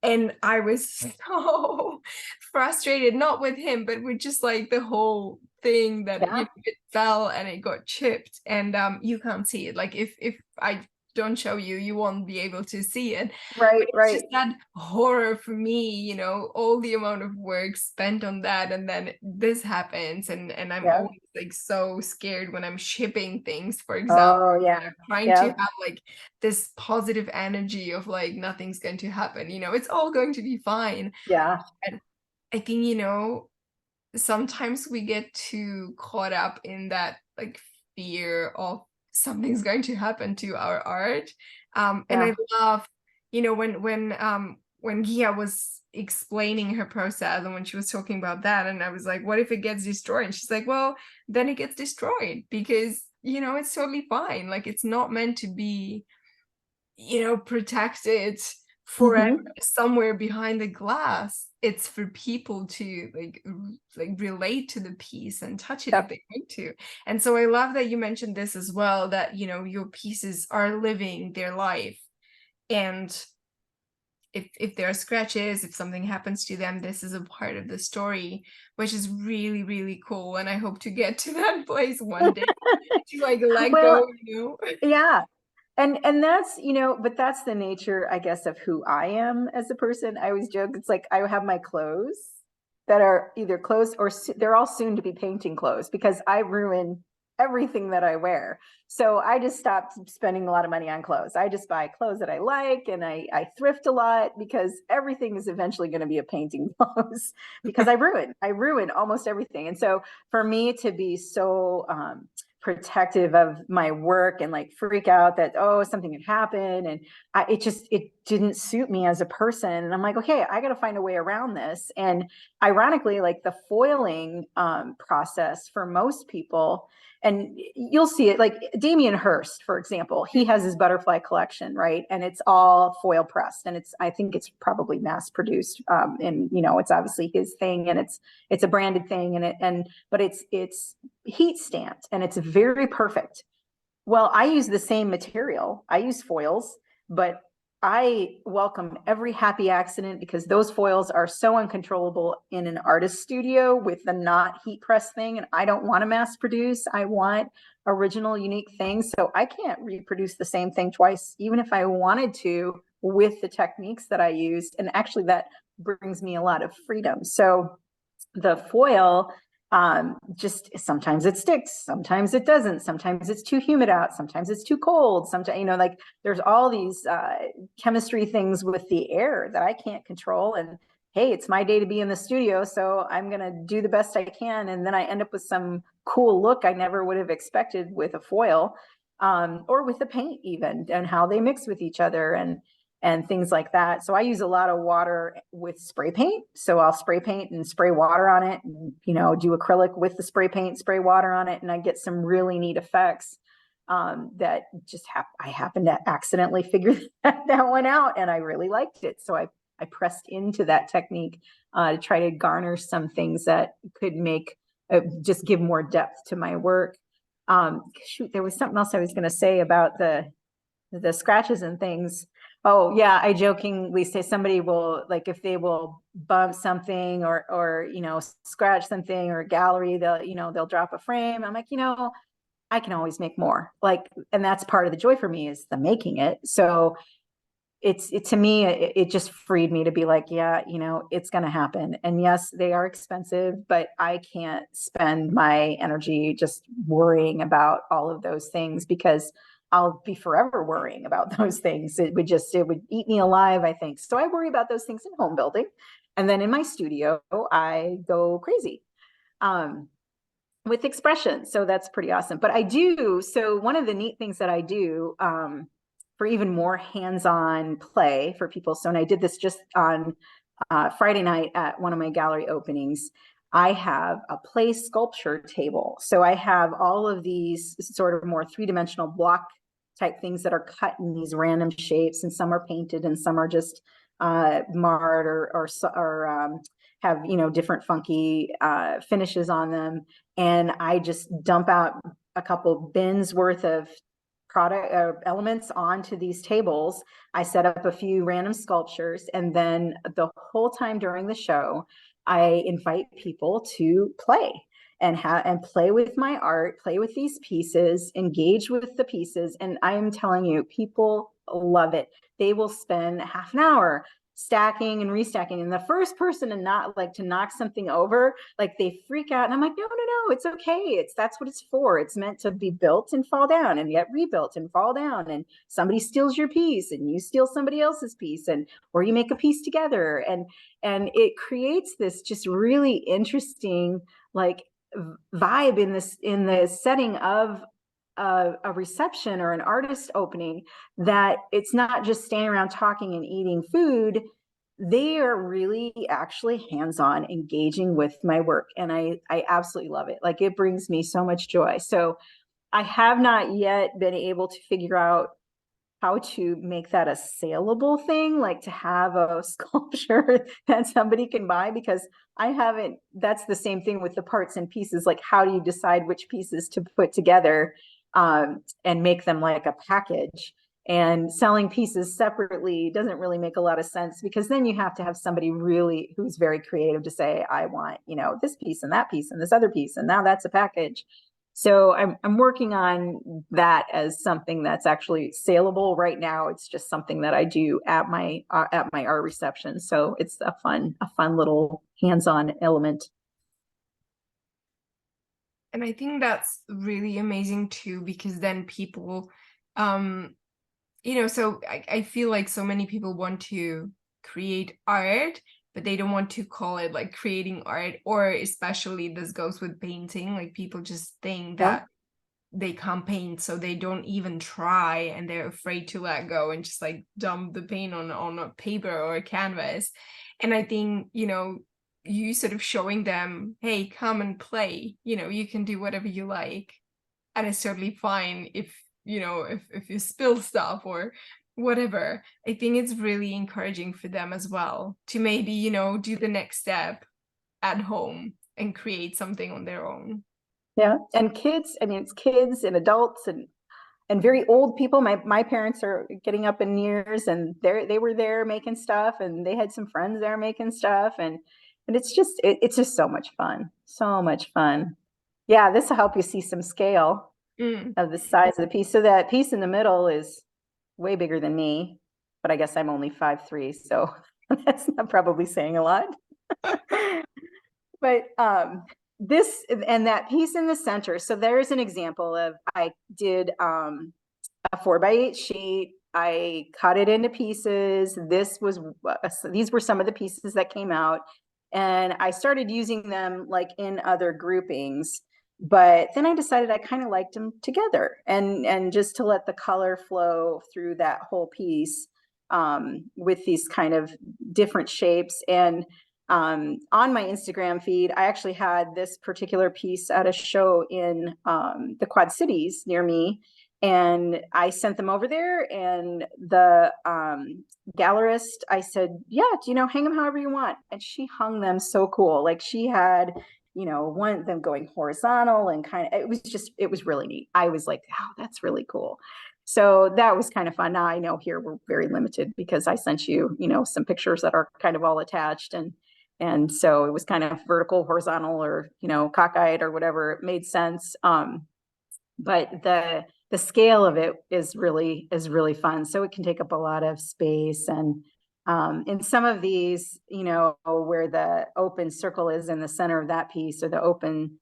And I was so frustrated, not with him, but with just like the whole thing that it fell and it got chipped, and you can't see it. Like if I don't show you, you won't be able to see it. Right, But it's right. just that horror for me, you know, all the amount of work spent on that, and then this happens, and I'm Yeah. always like so scared when I'm shipping things, for example. Oh, yeah. I'm trying to Yeah. have like this positive energy of like nothing's going to happen, you know, it's all going to be fine. Yeah. And I think, you know, sometimes we get too caught up in that like fear of something's going to happen to our art. And Yeah. I love, you know, when Gia was explaining her process and when she was talking about that, and I was like, what if it gets destroyed? And she's like, well, then it gets destroyed because, you know, it's totally fine. Like it's not meant to be, you know, protected forever Hmm. somewhere behind the glass. It's for people to like relate to the piece and touch it if Yep. they want to. And so I love that you mentioned this as well, that, you know, your pieces are living their life. And if there are scratches, if something happens to them, this is a part of the story, which is really, really cool. And I hope to get to that place one day to like let Well, go, you know. yeah. And that's, you know, but that's the nature, I guess, of who I am as a person. I always joke, it's like I have my clothes that are either clothes or they're all soon to be painting clothes because I ruin everything that I wear. So I just stopped spending a lot of money on clothes. I just buy clothes that I like, and I thrift a lot because everything is eventually going to be a painting clothes because I ruin almost everything. And so for me to be so protective of my work and like freak out that, oh, something had happened, and it didn't suit me as a person. And I'm like, okay, I got to find a way around this. And ironically, like the foiling process for most people, and you'll see it like Damien Hirst, for example, he has his butterfly collection, right? And it's all foil pressed, and I think it's probably mass produced, and you know, it's obviously his thing, and it's a branded thing, but it's heat stamped and it's very perfect. Well, I use the same material. I use foils, but I welcome every happy accident because those foils are so uncontrollable in an artist studio with the not heat press thing. And I don't want to mass produce. I want original, unique things. So I can't reproduce the same thing twice, even if I wanted to, with the techniques that I used. And actually, that brings me a lot of freedom. So the foil, just sometimes it sticks, sometimes it doesn't, sometimes it's too humid out, sometimes it's too cold, sometimes, you know, like there's all these chemistry things with the air that I can't control. And hey, it's my day to be in the studio, so I'm going to do the best I can, and then I end up with some cool look I never would have expected with a foil, or with the paint even, and how they mix with each other and things like that. So I use a lot of water with spray paint. So I'll spray paint and spray water on it, and, you know, do acrylic with the spray paint, spray water on it, and I get some really neat effects that just I happened to accidentally figure that one out, and I really liked it. So I pressed into that technique to try to garner some things that could make just give more depth to my work. Shoot, there was something else I was going to say about the scratches and things. Oh yeah, I jokingly say somebody will, like, if they will bump something or you know, scratch something, or a gallery, they'll, you know, they'll drop a frame. I'm like, you know, I can always make more. Like, and that's part of the joy for me, is the making it. So it to me, it just freed me to be like, yeah, you know, it's going to happen. And yes, they are expensive, but I can't spend my energy just worrying about all of those things, because I'll be forever worrying about those things. It would eat me alive, I think. So I worry about those things in home building. And then in my studio, I go crazy with expression. So that's pretty awesome. But I do, so one of the neat things that I do, for even more hands-on play for people. So, and I did this just on Friday night at one of my gallery openings. I have a play sculpture table. So I have all of these sort of more three-dimensional block type things that are cut in these random shapes, and some are painted and some are just marred or have, you know, different funky finishes on them. And I just dump out a couple bins worth of product elements onto these tables. I set up a few random sculptures, and then the whole time during the show, I invite people to play. and play with my art, play with these pieces, engage with the pieces. And I'm telling you, people love it. They will spend half an hour stacking and restacking. And the first person to not like to knock something over, like they freak out. And I'm like, no, no, no, it's okay. That's what it's for. It's meant to be built and fall down and yet rebuilt and fall down. And somebody steals your piece and you steal somebody else's piece, and or you make a piece together. And it creates this just really interesting like vibe in the setting of a reception or an artist opening, that it's not just standing around talking and eating food. They are really actually hands-on engaging with my work. And I absolutely love it. Like it brings me so much joy. So I have not yet been able to figure out how to make that a saleable thing, like to have a sculpture that somebody can buy, because I haven't, that's the same thing with the parts and pieces. Like, how do you decide which pieces to put together and make them like a package? And selling pieces separately doesn't really make a lot of sense, because then you have to have somebody really who's very creative to say, I want, you know, this piece and that piece and this other piece, and now that's a package. So I'm working on that as something that's actually saleable. Right now, it's just something that I do at my art reception. So it's a fun little hands-on element. And I think that's really amazing too, because then people, so I feel like so many people want to create art, but they don't want to call it like creating art, or especially this goes with painting. Like people just think Yeah. that they can't paint, so they don't even try, and they're afraid to let go and just like dump the paint on a paper or a canvas. And I think, you sort of showing them, hey, come and play, you can do whatever you like, and it's totally fine if if you spill stuff or whatever. I think it's really encouraging for them as well to maybe do the next step at home and create something on their own. Yeah. And kids, I mean, it's kids and adults and very old people. My parents are getting up in years, and they were there making stuff, and they had some friends there making stuff, and it's just so much fun. So much fun. Yeah, this will help you see some scale of the size of the piece. So that piece in the middle is way bigger than me, but I guess I'm only 5'3", so that's not probably saying a lot. But this and that piece in the center. So there's an example of, I did a 4x8 sheet. I cut it into pieces. These were some of the pieces that came out, and I started using them like in other groupings. But then I decided I kind of liked them together, and just to let the color flow through that whole piece with these kind of different shapes. And on my Instagram feed, I actually had this particular piece at a show in the Quad Cities near me. And I sent them over there, and the gallerist, I said, yeah, hang them however you want. And she hung them so cool. Like she had, one of them going horizontal, and kind of, it was really neat. I was like, oh, that's really cool. So that was kind of fun. Now I know here we're very limited because I sent you, some pictures that are kind of all attached, and so it was kind of vertical, horizontal, or, cockeyed or whatever. It made sense. But the scale of it is really fun. So it can take up a lot of space. And in some of these, where the open circle is in the center of that piece, or the open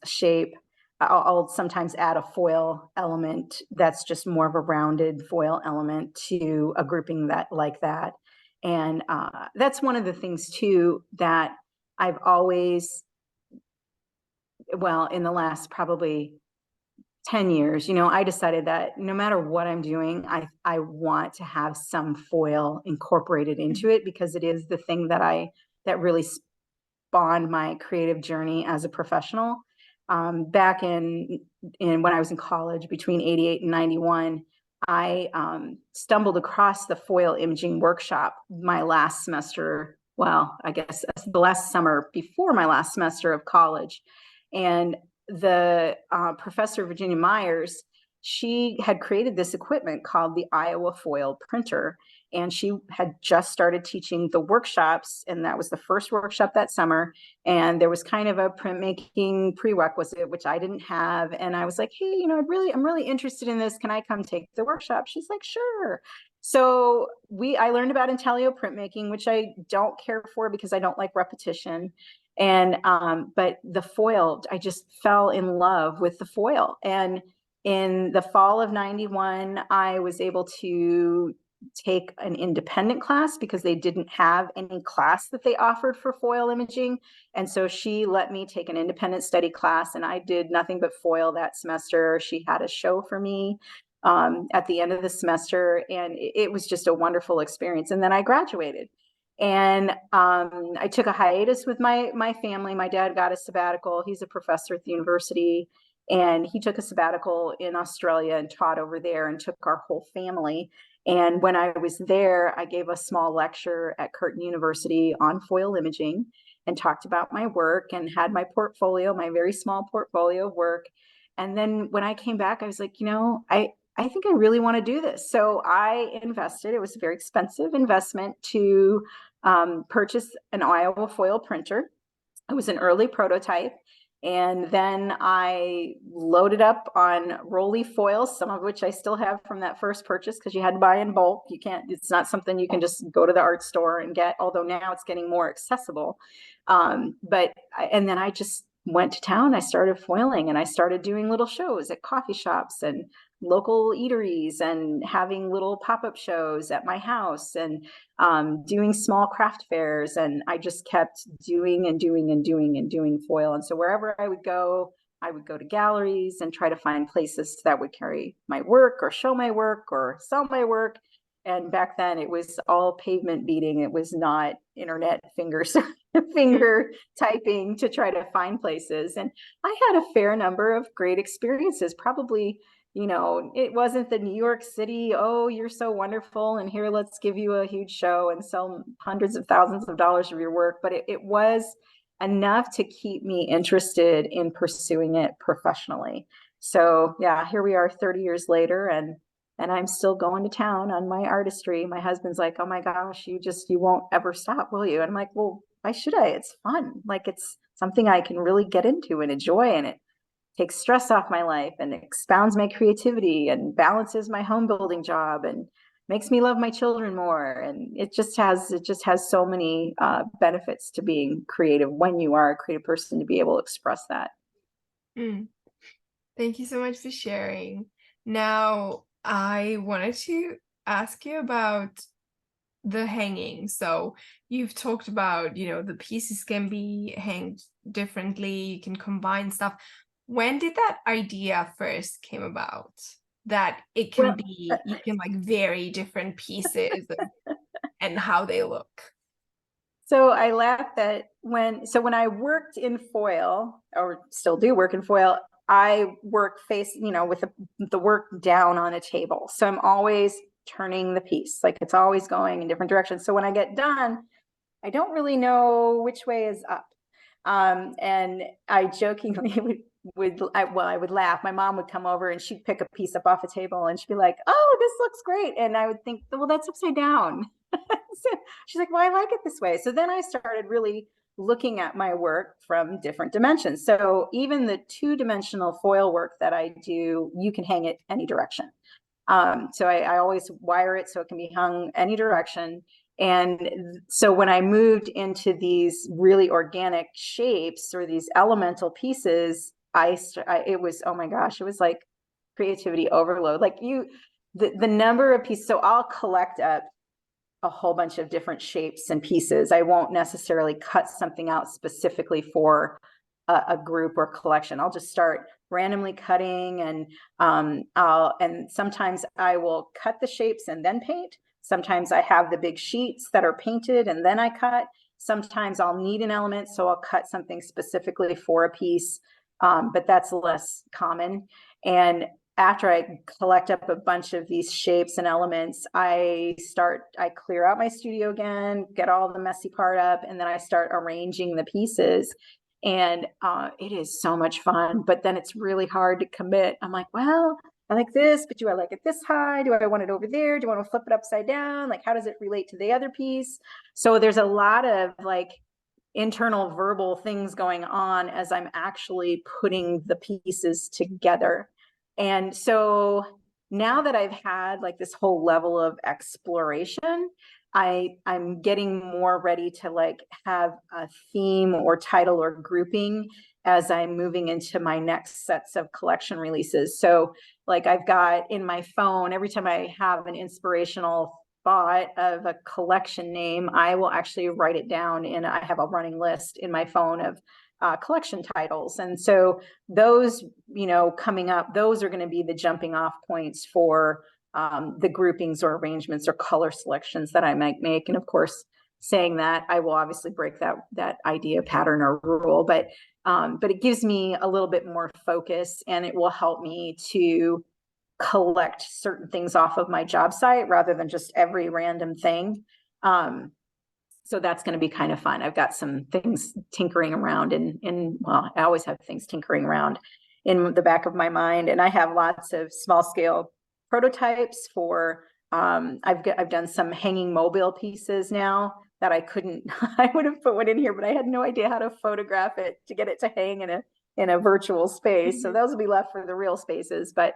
shape, I'll sometimes add a foil element that's just more of a rounded foil element to a grouping like that. And that's one of the things too that I've always, well, in the last probably 10 years, I decided that no matter what I'm doing, I want to have some foil incorporated into it, because it is the thing that really spawned my creative journey as a professional. Back in when I was in college between 88 and 91, I stumbled across the foil imaging workshop my last semester. Well, I guess the last summer before my last semester of college. And the professor, Virginia Myers, she had created this equipment called the Iowa Foil Printer. And she had just started teaching the workshops, and that was the first workshop that summer. And there was kind of a printmaking prerequisite, which I didn't have. And I was like, hey, I'm really interested in this. Can I come take the workshop? She's like, sure. So I learned about intaglio printmaking, which I don't care for because I don't like repetition. And but the foil, I just fell in love with the foil. And in the fall of 91, I was able to take an independent class because they didn't have any class that they offered for foil imaging. And so she let me take an independent study class, and I did nothing but foil that semester. She had a show for me at the end of the semester, and it was just a wonderful experience. And then I graduated. And I took a hiatus with my family. My dad got a sabbatical. He's a professor at the university, and he took a sabbatical in Australia and taught over there and took our whole family. And when I was there, I gave a small lecture at Curtin University on foil imaging and talked about my work and had my portfolio, my very small portfolio of work. And then when I came back, I was like, I think I really want to do this. So I invested. It was a very expensive investment to purchase an Iowa foil printer. It was an early prototype. And then I loaded up on Rolly foils, some of which I still have from that first purchase because you had to buy in bulk. It's not something you can just go to the art store and get, although now it's getting more accessible. And then I just went to town. I started foiling, and I started doing little shows at coffee shops and local eateries and having little pop-up shows at my house and doing small craft fairs. And I just kept doing and doing and doing and doing foil. And so wherever I would go to galleries and try to find places that would carry my work or show my work or sell my work. And back then it was all pavement beating. It was not internet finger typing to try to find places. And I had a fair number of great experiences. Probably, it wasn't the New York City, oh, you're so wonderful, and here, let's give you a huge show and sell hundreds of thousands of dollars of your work. But it was enough to keep me interested in pursuing it professionally. So yeah, here we are 30 years later, and I'm still going to town on my artistry. My husband's like, oh my gosh, you won't ever stop, will you? And I'm like, well, why should I? It's fun. Like, it's something I can really get into and enjoy, and it takes stress off my life and expounds my creativity and balances my home building job and makes me love my children more. And it just has so many benefits to being creative when you are a creative person, to be able to express that. Thank you so much for sharing. Now, I wanted to ask you about the hanging. So you've talked about, the pieces can be hanged differently, you can combine stuff. When did that idea first came about? That it can you can like vary different pieces and how they look. So I laugh that when I worked in foil, or still do work in foil, I work with the work down on a table. So I'm always turning the piece, like it's always going in different directions. So when I get done, I don't really know which way is up. And I jokingly I would laugh. My mom would come over and she'd pick a piece up off a table and she'd be like, oh, this looks great. And I would think, well, that's upside down. So she's like, well, I like it this way. So then I started really looking at my work from different dimensions. So even the 2-dimensional foil work that I do, you can hang it any direction. So I always wire it so it can be hung any direction. And so when I moved into these really organic shapes or these elemental pieces, it was, oh my gosh, it was like creativity overload. Like the number of pieces. So I'll collect up a whole bunch of different shapes and pieces. I won't necessarily cut something out specifically for a group or collection. I'll just start randomly cutting, and and sometimes I will cut the shapes and then paint. Sometimes I have the big sheets that are painted and then I cut. Sometimes I'll need an element, so I'll cut something specifically for a piece, but that's less common. And after I collect up a bunch of these shapes and elements, I clear out my studio again, get all the messy part up, and then I start arranging the pieces. And it is so much fun, but then it's really hard to commit. I'm like, well, I like this, but do I like it this high? Do I want it over there? Do I want to flip it upside down? Like, how does it relate to the other piece? So there's a lot of like internal verbal things going on as I'm actually putting the pieces together. And so now that I've had like this whole level of exploration, I'm getting more ready to like have a theme or title or grouping as I'm moving into my next sets of collection releases. So like I've got in my phone, every time I have an inspirational thought of a collection name, I will actually write it down, and I have a running list in my phone of collection titles. And so those, coming up, those are going to be the jumping off points for the groupings or arrangements or color selections that I might make. And of course, saying that, I will obviously break that idea, pattern, or rule, but it gives me a little bit more focus, and it will help me to collect certain things off of my job site rather than just every random thing. So that's going to be kind of fun. I've got some things tinkering around well, I always have things tinkering around in the back of my mind. And I have lots of small scale prototypes for, I've done some hanging mobile pieces now that I couldn't, I would have put one in here, but I had no idea how to photograph it to get it to hang in a virtual space. So those will be left for the real spaces. But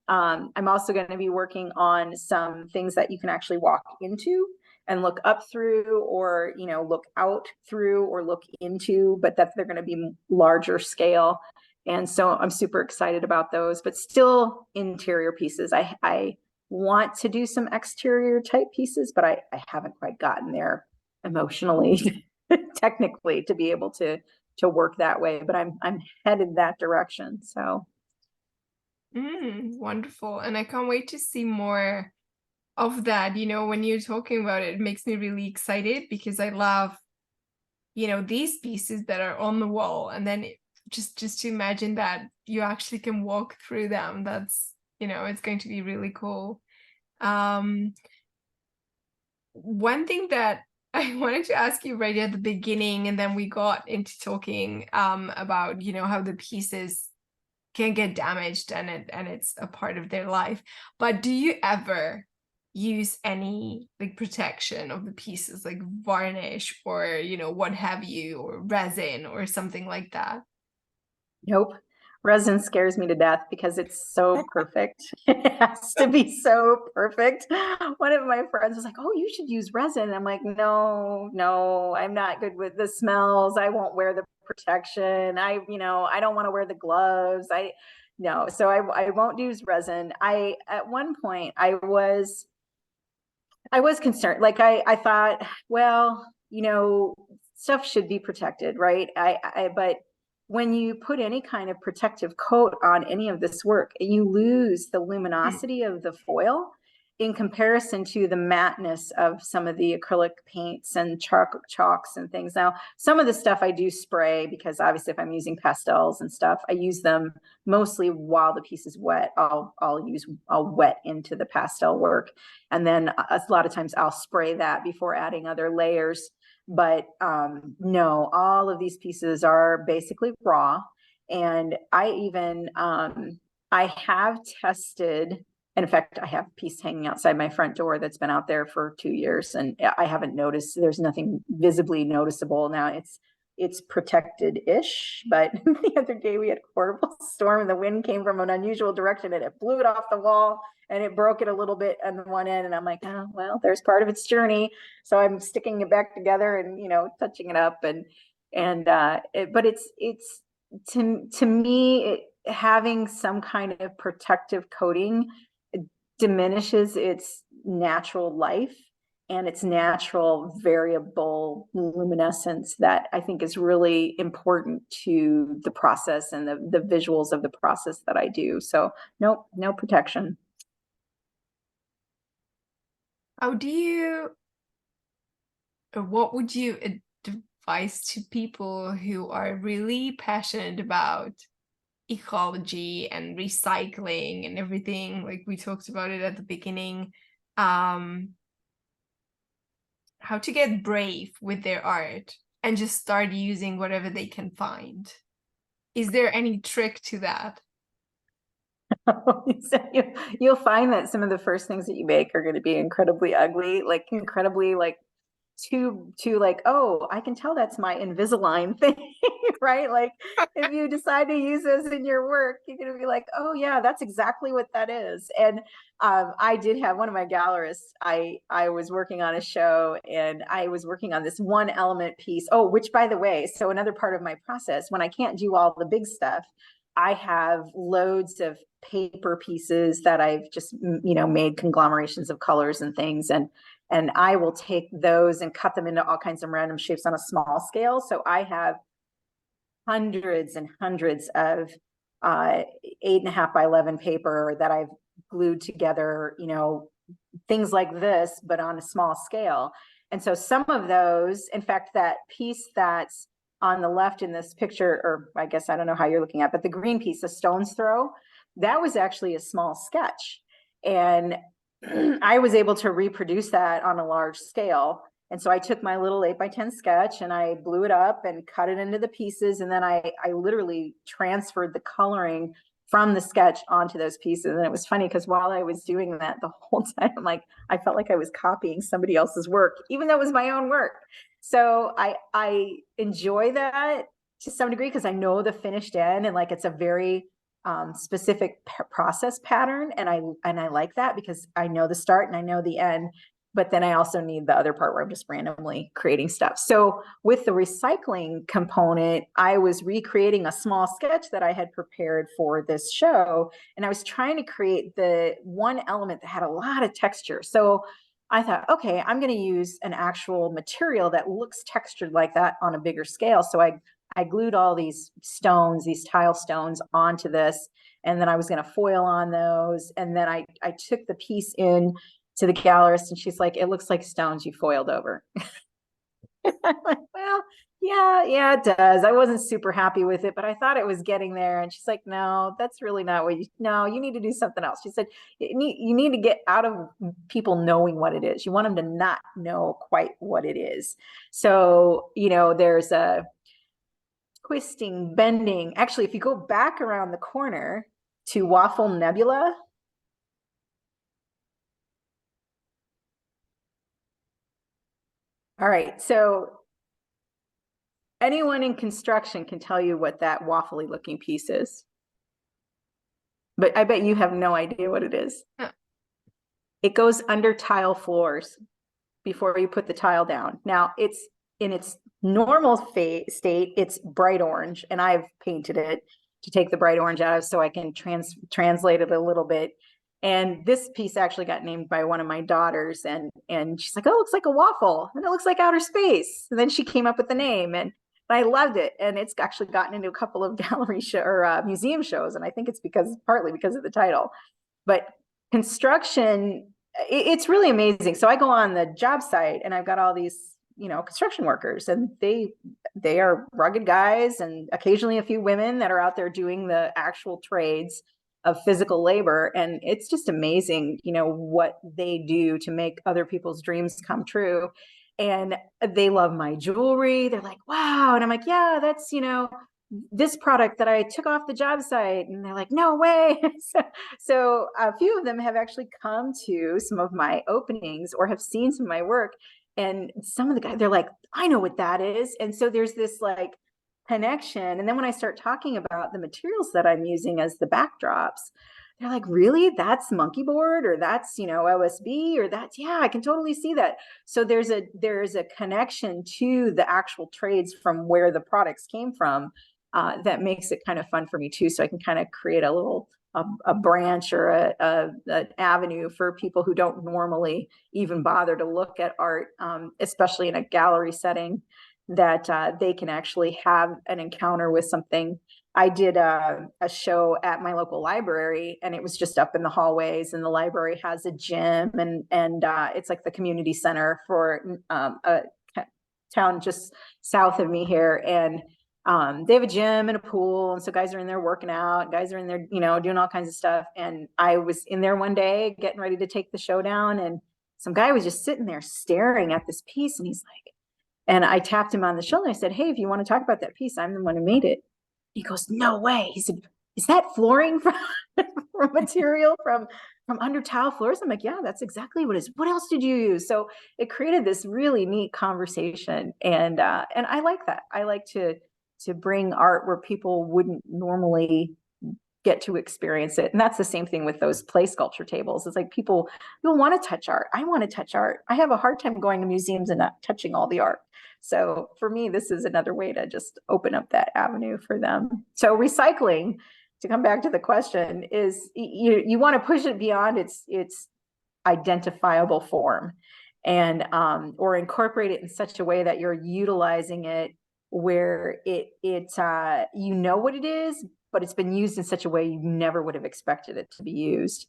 I'm also going to be working on some things that you can actually walk into and look up through, or, look out through or look into, but that they're going to be larger scale. And so I'm super excited about those, but still interior pieces. I want to do some exterior type pieces, but I haven't quite gotten there emotionally, technically, to be able to work that way, but I'm headed that direction. So. Wonderful. And I can't wait to see more of that. When you're talking about it, it makes me really excited because I love, these pieces that are on the wall. And then just to imagine that you actually can walk through them. That's, it's going to be really cool. One thing that I wanted to ask you right at the beginning, and then we got into talking about, how the pieces can get damaged and it's a part of their life. But do you ever use any like protection of the pieces, like varnish or what have you, or resin or something like that? Nope. Resin scares me to death because it's so perfect. It has to be so perfect. One of my friends was like, "Oh, you should use resin." I'm like, no, I'm not good with the smells. I won't wear the protection. I don't want to wear the gloves. No, so I won't use resin. At one point I was concerned. Like I thought, well, stuff should be protected, right? But when you put any kind of protective coat on any of this work, you lose the luminosity of the foil in comparison to the matteness of some of the acrylic paints and chalks and things. Now, some of the stuff I do spray because obviously if I'm using pastels and stuff, I use them mostly while the piece is wet. I'll wet into the pastel work. And then a lot of times I'll spray that before adding other layers. But no, all of these pieces are basically raw. And I even, I have tested, and in fact, I have a piece hanging outside my front door that's been out there for 2 years, and I haven't noticed, there's nothing visibly noticeable. Now it's protected-ish, but the other day we had a horrible storm and the wind came from an unusual direction and it blew it off the wall and it broke it a little bit on one end. And I'm like, oh, well, there's part of its journey. So I'm sticking it back together and, touching it up. But it's to me, having some kind of protective coating diminishes its natural life and its natural variable luminescence that I think is really important to the process and the visuals of the process that I do. So nope, no protection. How do you, or what would you advise to people who are really passionate about ecology and recycling and everything, like we talked about it at the beginning, how to get brave with their art and just start using whatever they can find? Is there any trick to that? So you'll find that some of the first things that you make are going to be incredibly ugly, like incredibly like too like, oh, I can tell that's my Invisalign thing, right? Like if you decide to use this in your work, you're going to be like, oh yeah, that's exactly what that is. And I did have one of my gallerists. I was working on a show and I was working on this one element piece. Oh, which by the way, so another part of my process, when I can't do all the big stuff, I have loads of paper pieces that I've just, made conglomerations of colors and things. And I will take those and cut them into all kinds of random shapes on a small scale. So I have hundreds and hundreds of 8.5 by 11 paper that I've glued together, things like this, but on a small scale. And so some of those, in fact, that piece that's on the left in this picture, or I guess I don't know how you're looking at, but the green piece, a stone's throw, that was actually a small sketch. And I was able to reproduce that on a large scale. And so I took my little 8x10 sketch and I blew it up and cut it into the pieces. And then I literally transferred the coloring from the sketch onto those pieces. And it was funny because while I was doing that the whole time, like I felt like I was copying somebody else's work, even though it was my own work. So I enjoy that to some degree because I know the finished end and like it's a very specific process pattern. And I like that because I know the start and I know the end, but then I also need the other part where I'm just randomly creating stuff. So with the recycling component, I was recreating a small sketch that I had prepared for this show. And I was trying to create the one element that had a lot of texture. So I thought, okay, I'm going to use an actual material that looks textured like that on a bigger scale. So I glued all these stones, these tile stones onto this, and then I was going to foil on those. And then I took the piece in to the gallerist and she's like, it looks like stones you foiled over. I'm like, well, yeah, it does. I wasn't super happy with it, but I thought it was getting there. And she's like, no, that's really not what you need to do something else. She said, you need to get out of people knowing what it is. You want them to not know quite what it is. So, there's a twisting, bending. Actually, if you go back around the corner to Waffle Nebula. All right, so anyone in construction can tell you what that waffly looking piece is. But I bet you have no idea what it is. Yeah. It goes under tile floors before you put the tile down. Now, it's in its normal state, it's bright orange, and I've painted it to take the bright orange out of so I can translate it a little bit. And this piece actually got named by one of my daughters, and she's like, oh, it looks like a waffle, and it looks like outer space. And then she came up with the name, and I loved it. And it's actually gotten into a couple of gallery or museum shows, and I think it's partly because of the title. But construction, it's really amazing. So I go on the job site, and I've got all these construction workers, and they are rugged guys and occasionally a few women that are out there doing the actual trades of physical labor. And it's just amazing, what they do to make other people's dreams come true. And they love my jewelry. They're like, wow. And I'm like, yeah, that's, this product that I took off the job site. And they're like, no way. So a few of them have actually come to some of my openings or have seen some of my work. And some of the guys, they're like, I know what that is. And so there's this like connection. And then when I start talking about the materials that I'm using as the backdrops, they're like, really? That's monkey board, or that's, OSB, or that's, yeah, I can totally see that. So there's a connection to the actual trades from where the products came from that makes it kind of fun for me too. So I can kind of create a little a branch or an avenue for people who don't normally even bother to look at art, especially in a gallery setting, that they can actually have an encounter with something. I did a show at my local library, and it was just up in the hallways, and the library has a gym, and it's like the community center for a town just south of me here. And they have a gym and a pool. And so guys are in there working out, guys are in there, doing all kinds of stuff. And I was in there one day getting ready to take the show down, and some guy was just sitting there staring at this piece. And he's like, and I tapped him on the shoulder. I said, hey, if you want to talk about that piece, I'm the one who made it. He goes, no way. He said, is that flooring from, from material from under tile floors? I'm like, yeah, that's exactly what it is. What else did you use? So it created this really neat conversation. And I like that. I like to bring art where people wouldn't normally get to experience it. And that's the same thing with those play sculpture tables. It's like people want to touch art. I want to touch art. I have a hard time going to museums and not touching all the art. So for me, this is another way to just open up that avenue for them. So recycling, to come back to the question, is you want to push it beyond its identifiable form, and or incorporate it in such a way that you're utilizing it where it you know what it is, but it's been used in such a way you never would have expected it to be used.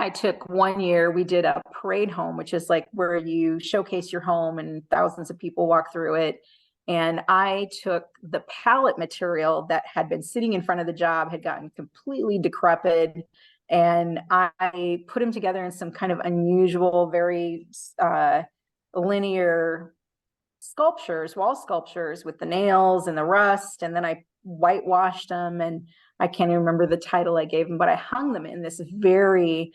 I took 1 year, we did a parade home, which is like where you showcase your home and thousands of people walk through it. And I took the pallet material that had been sitting in front of the job, had gotten completely decrepit, and I put them together in some kind of unusual, very linear sculptures, wall sculptures with the nails and the rust. And then I whitewashed them, and I can't even remember the title I gave them, but I hung them in this very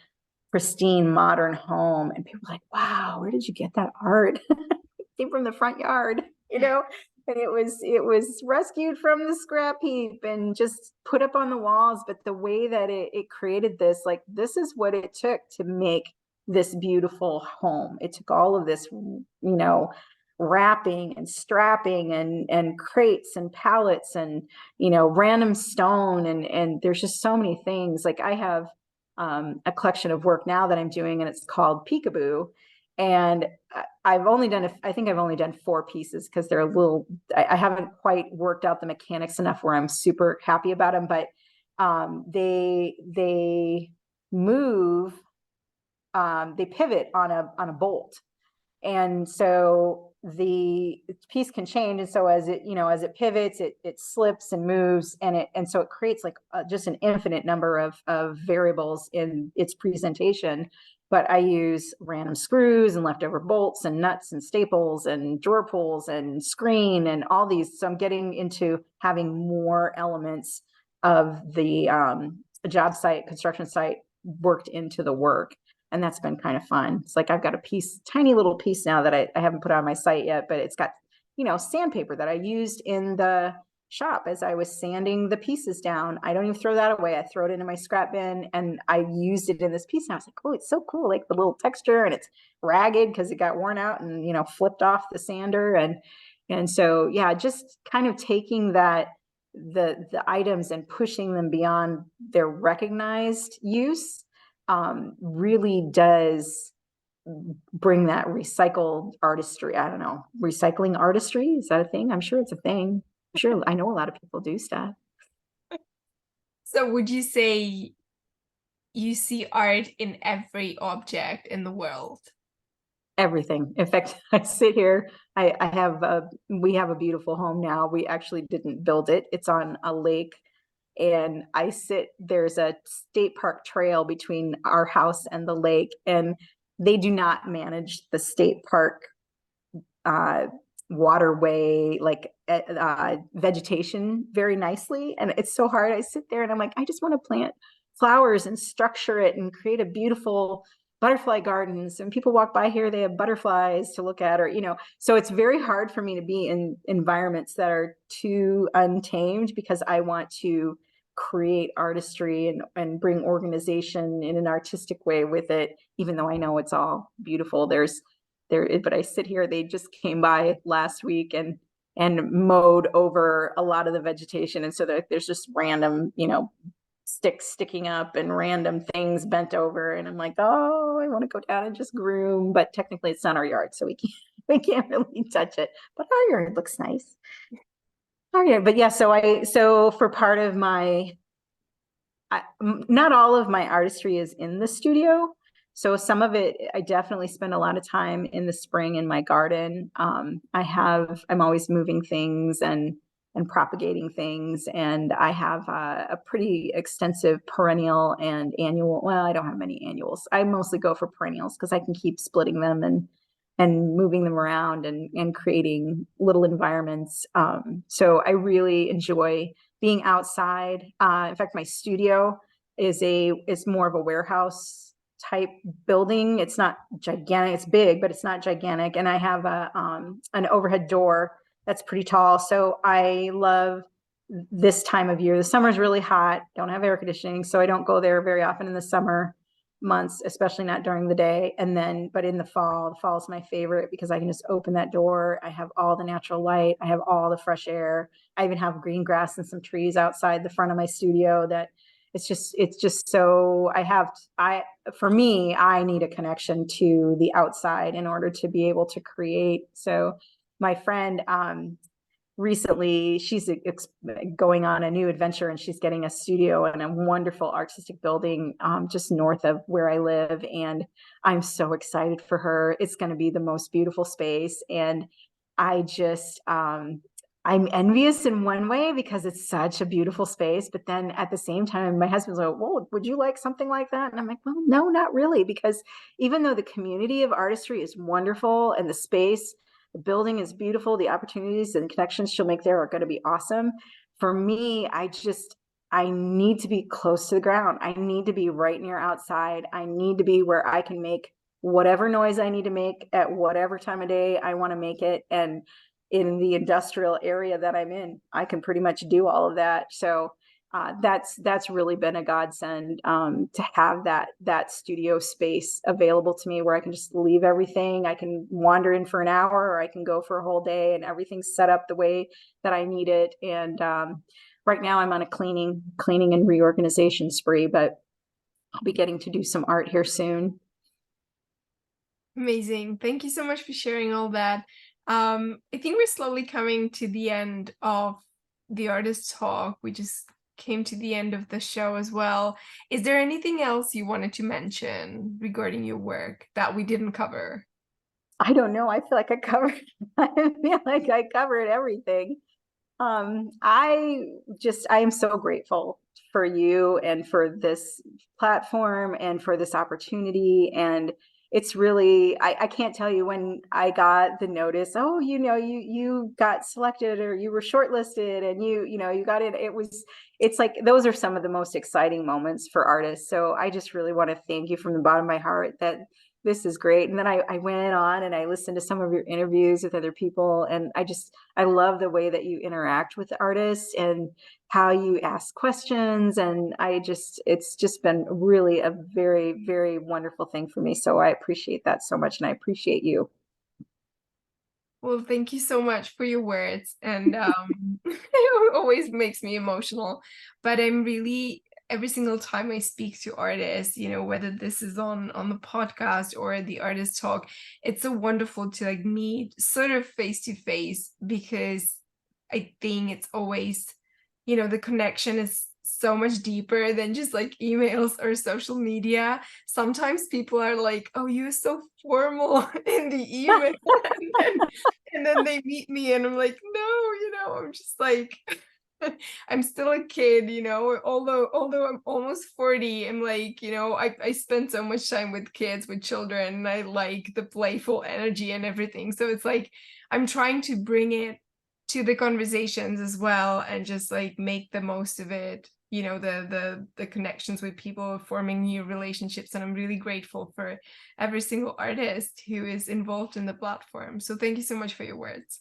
pristine modern home. And people were like, wow, where did you get that art? It came from the front yard, you know? And it was rescued from the scrap heap and just put up on the walls. But the way that it created this, like, this is what it took to make this beautiful home. It took all of this, you know, wrapping and strapping and crates and pallets and, you know, random stone. And there's just so many things. Like, I have a collection of work now that I'm doing, and it's called Peekaboo. And I've only done, I think I've only done 4 pieces because they're a little, I haven't quite worked out the mechanics enough where I'm super happy about them, but they move, they pivot on a bolt. And so the piece can change. And so as it, you know, as it pivots, it slips and moves, and so it creates like just an infinite number of variables in its presentation. But I use random screws and leftover bolts and nuts and staples and drawer pulls and screen and all these. So I'm getting into having more elements of the job site, construction site worked into the work. And that's been kind of fun. It's like I've got a piece, tiny little piece now that I haven't put on my site yet, but it's got, you know, sandpaper that I used in the shop as I was sanding the pieces down. I don't even throw that away. I throw it into my scrap bin, and I used it in this piece. And I was like, oh, it's so cool. Like the little texture, and it's ragged because it got worn out and, you know, flipped off the sander. And so, yeah, just kind of taking that, the items and pushing them beyond their recognized use really does bring that recycled artistry. I don't know, recycling artistry, is that a thing? I'm sure it's a thing. I'm sure, I know a lot of people do stuff. So would you say you see art in every object in the world? Everything. In fact, I sit here, we have a beautiful home now. We actually didn't build it. It's on a lake. And there's a state park trail between our house and the lake, and they do not manage the state park waterway, like vegetation very nicely. And it's so hard. I sit there and I'm like, I just want to plant flowers and structure it and create a beautiful butterfly gardens. And people walk by here, they have butterflies to look at, or, you know, so it's very hard for me to be in environments that are too untamed, because I want to create artistry and bring organization in an artistic way with it, even though I know it's all beautiful. But I sit here, they just came by last week and mowed over a lot of the vegetation. And so there's just random, you know, sticks sticking up and random things bent over. And I'm like, oh, I want to go down and just groom, but technically it's not our yard, so we can't really touch it. But our yard looks nice. Okay, but yeah, so for part of not all of my artistry is in the studio. So some of it, I definitely spend a lot of time in the spring in my garden. I'm always moving things and propagating things. And I have a pretty extensive perennial and annual. Well, I don't have many annuals. I mostly go for perennials because I can keep splitting them and moving them around and creating little environments. So I really enjoy being outside. In fact, my studio is more of a warehouse type building. It's not gigantic. It's big, but it's not gigantic. And I have an overhead door that's pretty tall. So I love this time of year. The summer's really hot. Don't have air conditioning, so I don't go there very often in the summer months, especially not during the day. And then, but in the fall is my favorite because I can just open that door. I have all the natural light. I have all the fresh air. I even have green grass and some trees outside the front of my studio that it's just so for me, I need a connection to the outside in order to be able to create. So my friend, recently she's going on a new adventure and she's getting a studio in a wonderful artistic building just north of where I live, and I'm so excited for her. It's going to be the most beautiful space, and I just I'm envious in one way because it's such a beautiful space, but then at the same time my husband's like, well, would you like something like that? And I'm like, well, no, not really, because even though the community of artistry is wonderful and the space, the building is beautiful, the opportunities and connections she'll make there are going to be awesome. For me, I need to be close to the ground. I need to be right near outside. I need to be where I can make whatever noise I need to make at whatever time of day I want to make it. And in the industrial area that I'm in, I can pretty much do all of that. So that's really been a godsend to have that studio space available to me where I can just leave everything. I can wander in for an hour, or I can go for a whole day, and everything's set up the way that I need it. And right now I'm on a cleaning and reorganization spree, but I'll be getting to do some art here soon. Amazing. Thank you so much for sharing all that. I think we're slowly coming to the end of the artist talk. We just came to the end of the show as well. Is there anything else you wanted to mention regarding your work that we didn't cover? I don't know. I feel like I feel like I covered everything. I am so grateful for you and for this platform and for this opportunity. And it's really, I can't tell you when I got the notice, oh, you got selected or you were shortlisted and you got it. It's like, those are some of the most exciting moments for artists. So I just really want to thank you from the bottom of my heart that this is great. And then I went on and I listened to some of your interviews with other people. And I love the way that you interact with artists and how you ask questions. And it's just been really a very, very wonderful thing for me. So I appreciate that so much. And I appreciate you. Well, thank you so much for your words. And it always makes me emotional. But I'm really, every single time I speak to artists, whether this is on the podcast or the artist talk, it's so wonderful to like meet sort of face to face, because I think it's always, the connection is so much deeper than just like emails or social media. Sometimes people are like, oh, you're so formal in the email. and then they meet me and I'm like, no, I'm just like, I'm still a kid, although I'm almost 40, I'm like, I spend so much time with kids, with children, and I like the playful energy and everything. So it's like, I'm trying to bring it to the conversations as well and just like make the most of it, the connections with people, forming new relationships. And I'm really grateful for every single artist who is involved in the platform. So thank you so much for your words.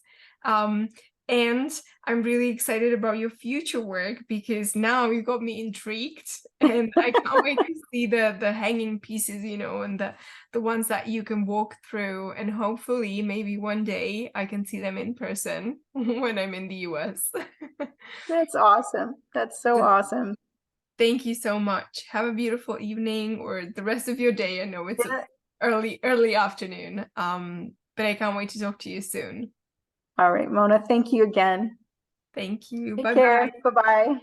And I'm really excited about your future work, because now you got me intrigued and I can't wait to see the hanging pieces, and the ones that you can walk through, and hopefully maybe one day I can see them in person when I'm in the US. That's awesome. That's so awesome. Thank you so much. Have a beautiful evening or the rest of your day. I know it's early afternoon, but I can't wait to talk to you soon. All right, Mona, thank you again. Thank you. Take care. Bye-bye.